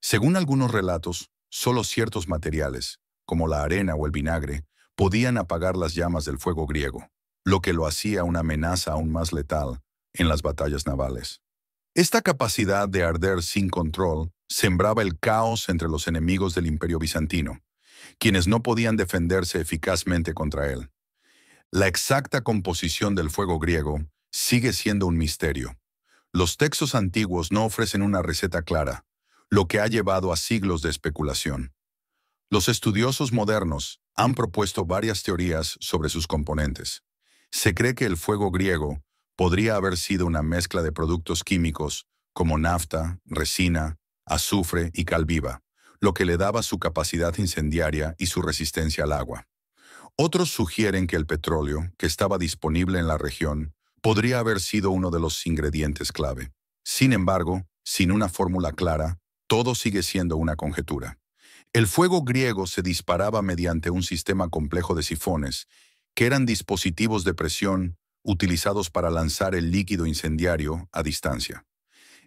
Según algunos relatos, solo ciertos materiales, como la arena o el vinagre, podían apagar las llamas del fuego griego, lo que lo hacía una amenaza aún más letal en las batallas navales. Esta capacidad de arder sin control sembraba el caos entre los enemigos del Imperio Bizantino, quienes no podían defenderse eficazmente contra él. La exacta composición del fuego griego sigue siendo un misterio. Los textos antiguos no ofrecen una receta clara, lo que ha llevado a siglos de especulación. Los estudiosos modernos han propuesto varias teorías sobre sus componentes. Se cree que el fuego griego podría haber sido una mezcla de productos químicos como nafta, resina, azufre y cal viva, lo que le daba su capacidad incendiaria y su resistencia al agua. Otros sugieren que el petróleo, que estaba disponible en la región, podría haber sido uno de los ingredientes clave. Sin embargo, sin una fórmula clara, todo sigue siendo una conjetura. El fuego griego se disparaba mediante un sistema complejo de sifones, que eran dispositivos de presión utilizados para lanzar el líquido incendiario a distancia.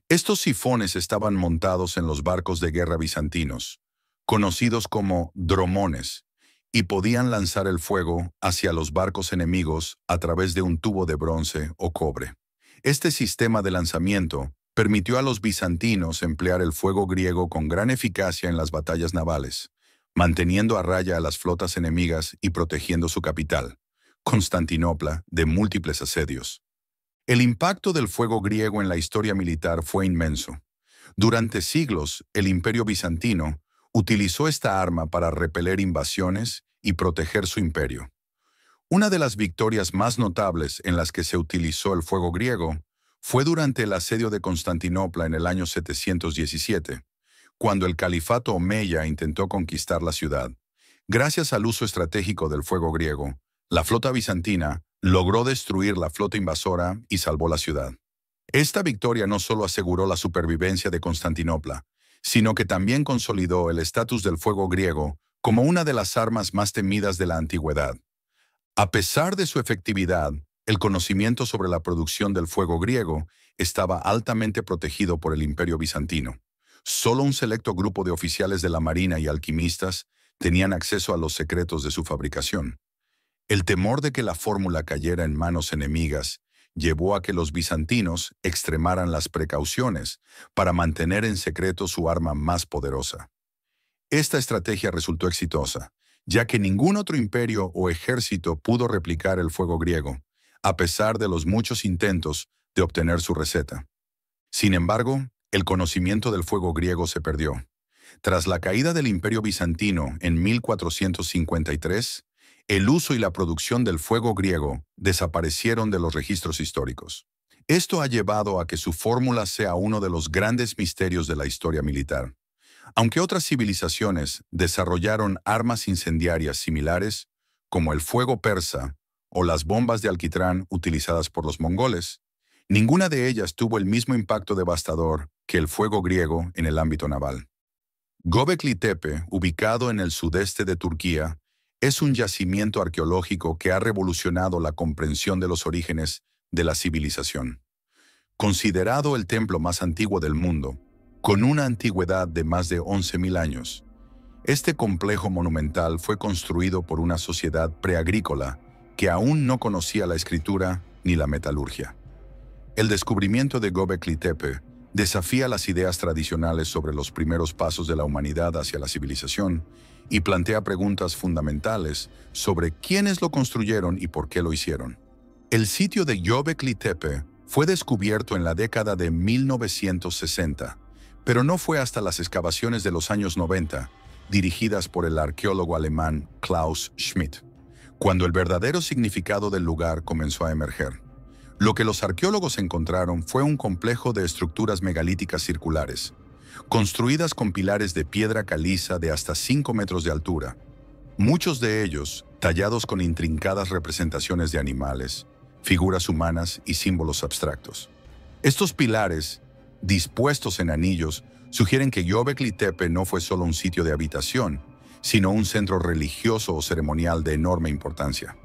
Estos sifones estaban montados en los barcos de guerra bizantinos, conocidos como dromones, y podían lanzar el fuego hacia los barcos enemigos a través de un tubo de bronce o cobre. Este sistema de lanzamiento permitió a los bizantinos emplear el fuego griego con gran eficacia en las batallas navales, manteniendo a raya a las flotas enemigas y protegiendo su capital, Constantinopla, de múltiples asedios. El impacto del fuego griego en la historia militar fue inmenso. Durante siglos, el Imperio Bizantino utilizó esta arma para repeler invasiones y proteger su imperio. Una de las victorias más notables en las que se utilizó el fuego griego fue durante el asedio de Constantinopla en el año 717, cuando el califato omeya intentó conquistar la ciudad. Gracias al uso estratégico del fuego griego, la flota bizantina logró destruir la flota invasora y salvó la ciudad. Esta victoria no solo aseguró la supervivencia de Constantinopla, sino que también consolidó el estatus del fuego griego como una de las armas más temidas de la antigüedad. A pesar de su efectividad, el conocimiento sobre la producción del fuego griego estaba altamente protegido por el Imperio Bizantino. Solo un selecto grupo de oficiales de la marina y alquimistas tenían acceso a los secretos de su fabricación. El temor de que la fórmula cayera en manos enemigas llevó a que los bizantinos extremaran las precauciones para mantener en secreto su arma más poderosa. Esta estrategia resultó exitosa, ya que ningún otro imperio o ejército pudo replicar el fuego griego, a pesar de los muchos intentos de obtener su receta. Sin embargo, el conocimiento del fuego griego se perdió. Tras la caída del Imperio Bizantino en 1453, el uso y la producción del fuego griego desaparecieron de los registros históricos. Esto ha llevado a que su fórmula sea uno de los grandes misterios de la historia militar. Aunque otras civilizaciones desarrollaron armas incendiarias similares, como el fuego persa o las bombas de alquitrán utilizadas por los mongoles, ninguna de ellas tuvo el mismo impacto devastador que el fuego griego en el ámbito naval. Göbekli Tepe, ubicado en el sudeste de Turquía, es un yacimiento arqueológico que ha revolucionado la comprensión de los orígenes de la civilización. Considerado el templo más antiguo del mundo, con una antigüedad de más de 11.000 años, este complejo monumental fue construido por una sociedad preagrícola que aún no conocía la escritura ni la metalurgia. El descubrimiento de Göbekli Tepe desafía las ideas tradicionales sobre los primeros pasos de la humanidad hacia la civilización y plantea preguntas fundamentales sobre quiénes lo construyeron y por qué lo hicieron. El sitio de Göbekli Tepe fue descubierto en la década de 1960, pero no fue hasta las excavaciones de los años 90, dirigidas por el arqueólogo alemán Klaus Schmidt, cuando el verdadero significado del lugar comenzó a emerger. Lo que los arqueólogos encontraron fue un complejo de estructuras megalíticas circulares, construidas con pilares de piedra caliza de hasta 5 metros de altura, muchos de ellos tallados con intrincadas representaciones de animales, figuras humanas y símbolos abstractos. Estos pilares, dispuestos en anillos, sugieren que Göbekli Tepe no fue solo un sitio de habitación, sino un centro religioso o ceremonial de enorme importancia.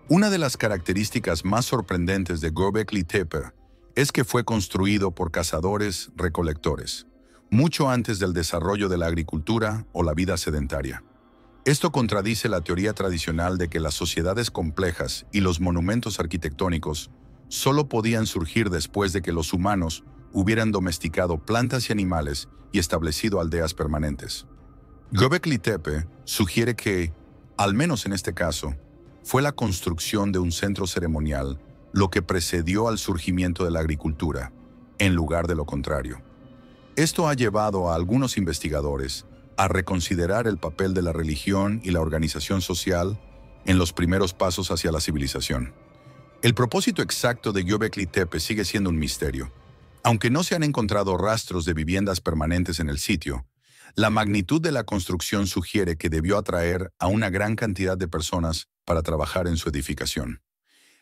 Una de las características más sorprendentes de Göbekli Tepe es que fue construido por cazadores-recolectores, mucho antes del desarrollo de la agricultura o la vida sedentaria. Esto contradice la teoría tradicional de que las sociedades complejas y los monumentos arquitectónicos solo podían surgir después de que los humanos hubieran domesticado plantas y animales y establecido aldeas permanentes. Göbekli Tepe sugiere que, al menos en este caso, fue la construcción de un centro ceremonial lo que precedió al surgimiento de la agricultura, en lugar de lo contrario. Esto ha llevado a algunos investigadores a reconsiderar el papel de la religión y la organización social en los primeros pasos hacia la civilización. El propósito exacto de Göbekli Tepe sigue siendo un misterio. Aunque no se han encontrado rastros de viviendas permanentes en el sitio, la magnitud de la construcción sugiere que debió atraer a una gran cantidad de personas para trabajar en su edificación.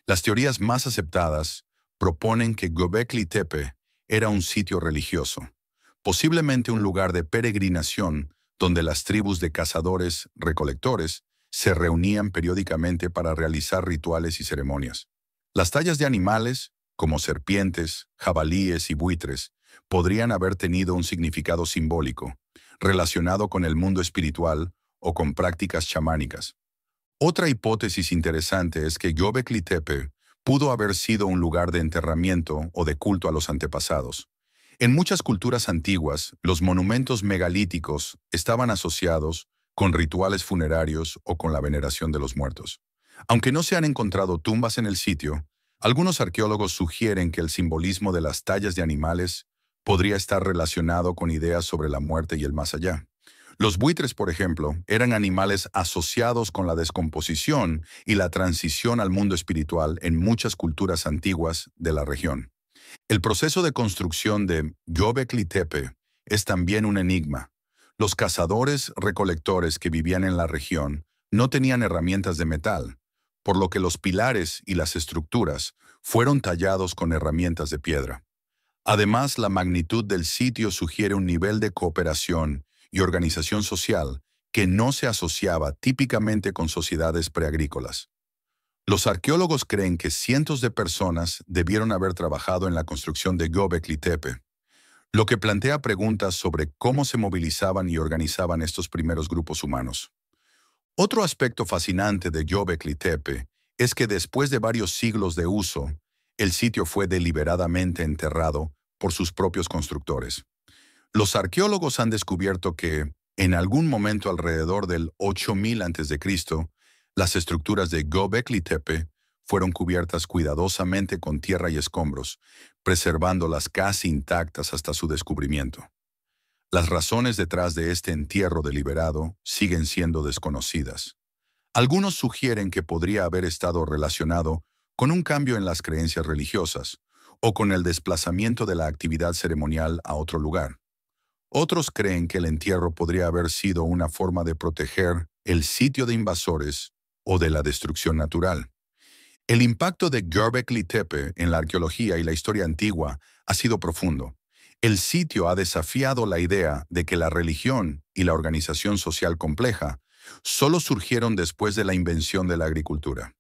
Las teorías más aceptadas proponen que Göbekli Tepe era un sitio religioso, posiblemente un lugar de peregrinación donde las tribus de cazadores-recolectores se reunían periódicamente para realizar rituales y ceremonias. Las tallas de animales, como serpientes, jabalíes y buitres, podrían haber tenido un significado simbólico, relacionado con el mundo espiritual o con prácticas chamánicas. Otra hipótesis interesante es que Göbekli Tepe pudo haber sido un lugar de enterramiento o de culto a los antepasados. En muchas culturas antiguas, los monumentos megalíticos estaban asociados con rituales funerarios o con la veneración de los muertos. Aunque no se han encontrado tumbas en el sitio, algunos arqueólogos sugieren que el simbolismo de las tallas de animales podría estar relacionado con ideas sobre la muerte y el más allá. Los buitres, por ejemplo, eran animales asociados con la descomposición y la transición al mundo espiritual en muchas culturas antiguas de la región. El proceso de construcción de Göbekli Tepe es también un enigma. Los cazadores-recolectores que vivían en la región no tenían herramientas de metal, por lo que los pilares y las estructuras fueron tallados con herramientas de piedra. Además, la magnitud del sitio sugiere un nivel de cooperación y organización social que no se asociaba típicamente con sociedades preagrícolas. Los arqueólogos creen que cientos de personas debieron haber trabajado en la construcción de Göbekli Tepe, lo que plantea preguntas sobre cómo se movilizaban y organizaban estos primeros grupos humanos. Otro aspecto fascinante de Göbekli Tepe es que después de varios siglos de uso, el sitio fue deliberadamente enterrado por sus propios constructores. Los arqueólogos han descubierto que, en algún momento alrededor del 8000 a.C., las estructuras de Göbekli Tepe fueron cubiertas cuidadosamente con tierra y escombros, preservándolas casi intactas hasta su descubrimiento. Las razones detrás de este entierro deliberado siguen siendo desconocidas. Algunos sugieren que podría haber estado relacionado con un cambio en las creencias religiosas o con el desplazamiento de la actividad ceremonial a otro lugar. Otros creen que el entierro podría haber sido una forma de proteger el sitio de invasores o de la destrucción natural. El impacto de Göbekli Tepe en la arqueología y la historia antigua ha sido profundo. El sitio ha desafiado la idea de que la religión y la organización social compleja solo surgieron después de la invención de la agricultura.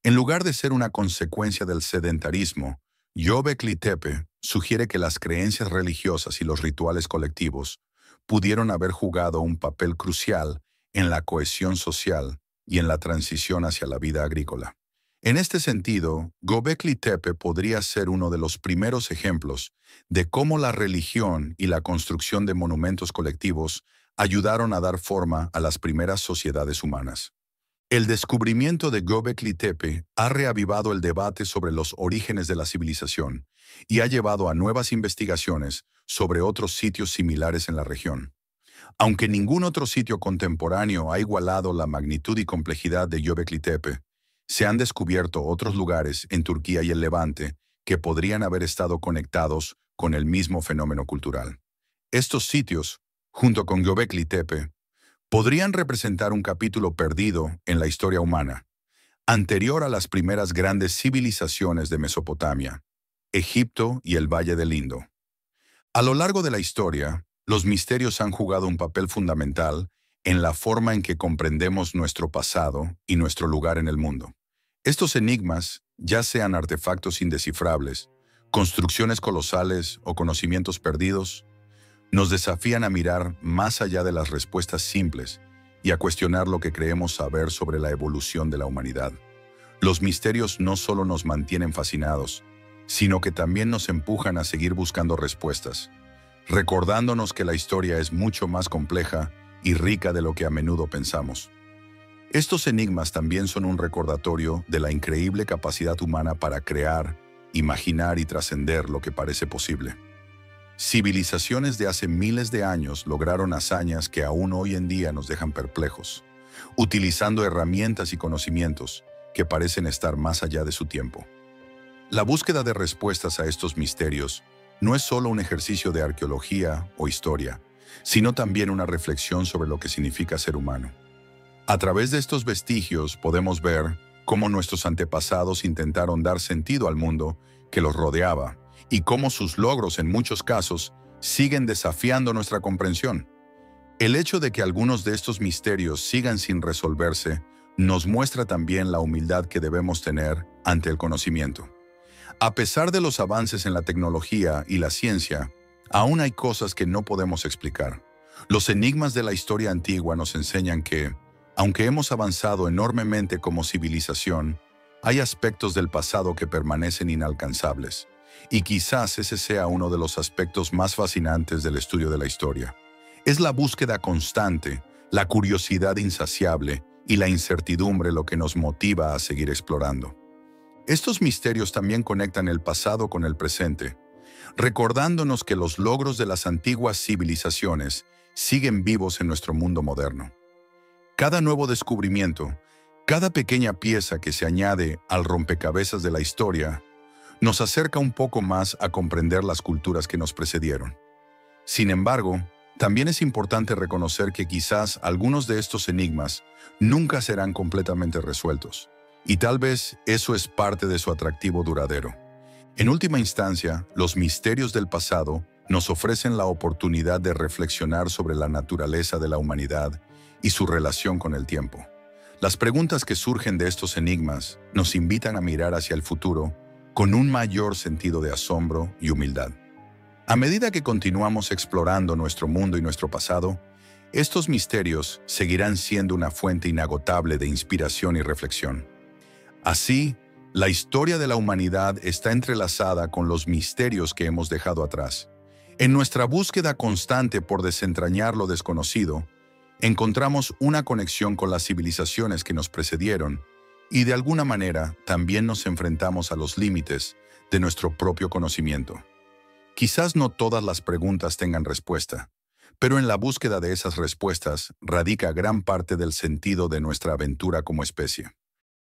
En lugar de ser una consecuencia del sedentarismo, Göbekli Tepe sugiere que las creencias religiosas y los rituales colectivos pudieron haber jugado un papel crucial en la cohesión social y en la transición hacia la vida agrícola. En este sentido, Göbekli Tepe podría ser uno de los primeros ejemplos de cómo la religión y la construcción de monumentos colectivos ayudaron a dar forma a las primeras sociedades humanas. El descubrimiento de Göbekli Tepe ha reavivado el debate sobre los orígenes de la civilización y ha llevado a nuevas investigaciones sobre otros sitios similares en la región. Aunque ningún otro sitio contemporáneo ha igualado la magnitud y complejidad de Göbekli Tepe, se han descubierto otros lugares en Turquía y el Levante que podrían haber estado conectados con el mismo fenómeno cultural. Estos sitios, junto con Göbekli Tepe, podrían representar un capítulo perdido en la historia humana, anterior a las primeras grandes civilizaciones de Mesopotamia, Egipto y el Valle del Indo. A lo largo de la historia, los misterios han jugado un papel fundamental en la forma en que comprendemos nuestro pasado y nuestro lugar en el mundo. Estos enigmas, ya sean artefactos indescifrables, construcciones colosales o conocimientos perdidos, nos desafían a mirar más allá de las respuestas simples y a cuestionar lo que creemos saber sobre la evolución de la humanidad. Los misterios no solo nos mantienen fascinados, sino que también nos empujan a seguir buscando respuestas, recordándonos que la historia es mucho más compleja y rica de lo que a menudo pensamos. Estos enigmas también son un recordatorio de la increíble capacidad humana para crear, imaginar y trascender lo que parece posible. Civilizaciones de hace miles de años lograron hazañas que aún hoy en día nos dejan perplejos, utilizando herramientas y conocimientos que parecen estar más allá de su tiempo. La búsqueda de respuestas a estos misterios no es solo un ejercicio de arqueología o historia, sino también una reflexión sobre lo que significa ser humano. A través de estos vestigios podemos ver cómo nuestros antepasados intentaron dar sentido al mundo que los rodeaba y cómo sus logros en muchos casos siguen desafiando nuestra comprensión. El hecho de que algunos de estos misterios sigan sin resolverse nos muestra también la humildad que debemos tener ante el conocimiento. A pesar de los avances en la tecnología y la ciencia, aún hay cosas que no podemos explicar. Los enigmas de la historia antigua nos enseñan que, aunque hemos avanzado enormemente como civilización, hay aspectos del pasado que permanecen inalcanzables. Y quizás ese sea uno de los aspectos más fascinantes del estudio de la historia. Es la búsqueda constante, la curiosidad insaciable y la incertidumbre lo que nos motiva a seguir explorando. Estos misterios también conectan el pasado con el presente, recordándonos que los logros de las antiguas civilizaciones siguen vivos en nuestro mundo moderno. Cada nuevo descubrimiento, cada pequeña pieza que se añade al rompecabezas de la historia, nos acerca un poco más a comprender las culturas que nos precedieron. Sin embargo, también es importante reconocer que quizás algunos de estos enigmas nunca serán completamente resueltos, y tal vez eso es parte de su atractivo duradero. En última instancia, los misterios del pasado nos ofrecen la oportunidad de reflexionar sobre la naturaleza de la humanidad y su relación con el tiempo. Las preguntas que surgen de estos enigmas nos invitan a mirar hacia el futuro con un mayor sentido de asombro y humildad. A medida que continuamos explorando nuestro mundo y nuestro pasado, estos misterios seguirán siendo una fuente inagotable de inspiración y reflexión. Así, la historia de la humanidad está entrelazada con los misterios que hemos dejado atrás. En nuestra búsqueda constante por desentrañar lo desconocido, encontramos una conexión con las civilizaciones que nos precedieron y de alguna manera también nos enfrentamos a los límites de nuestro propio conocimiento. Quizás no todas las preguntas tengan respuesta, pero en la búsqueda de esas respuestas radica gran parte del sentido de nuestra aventura como especie.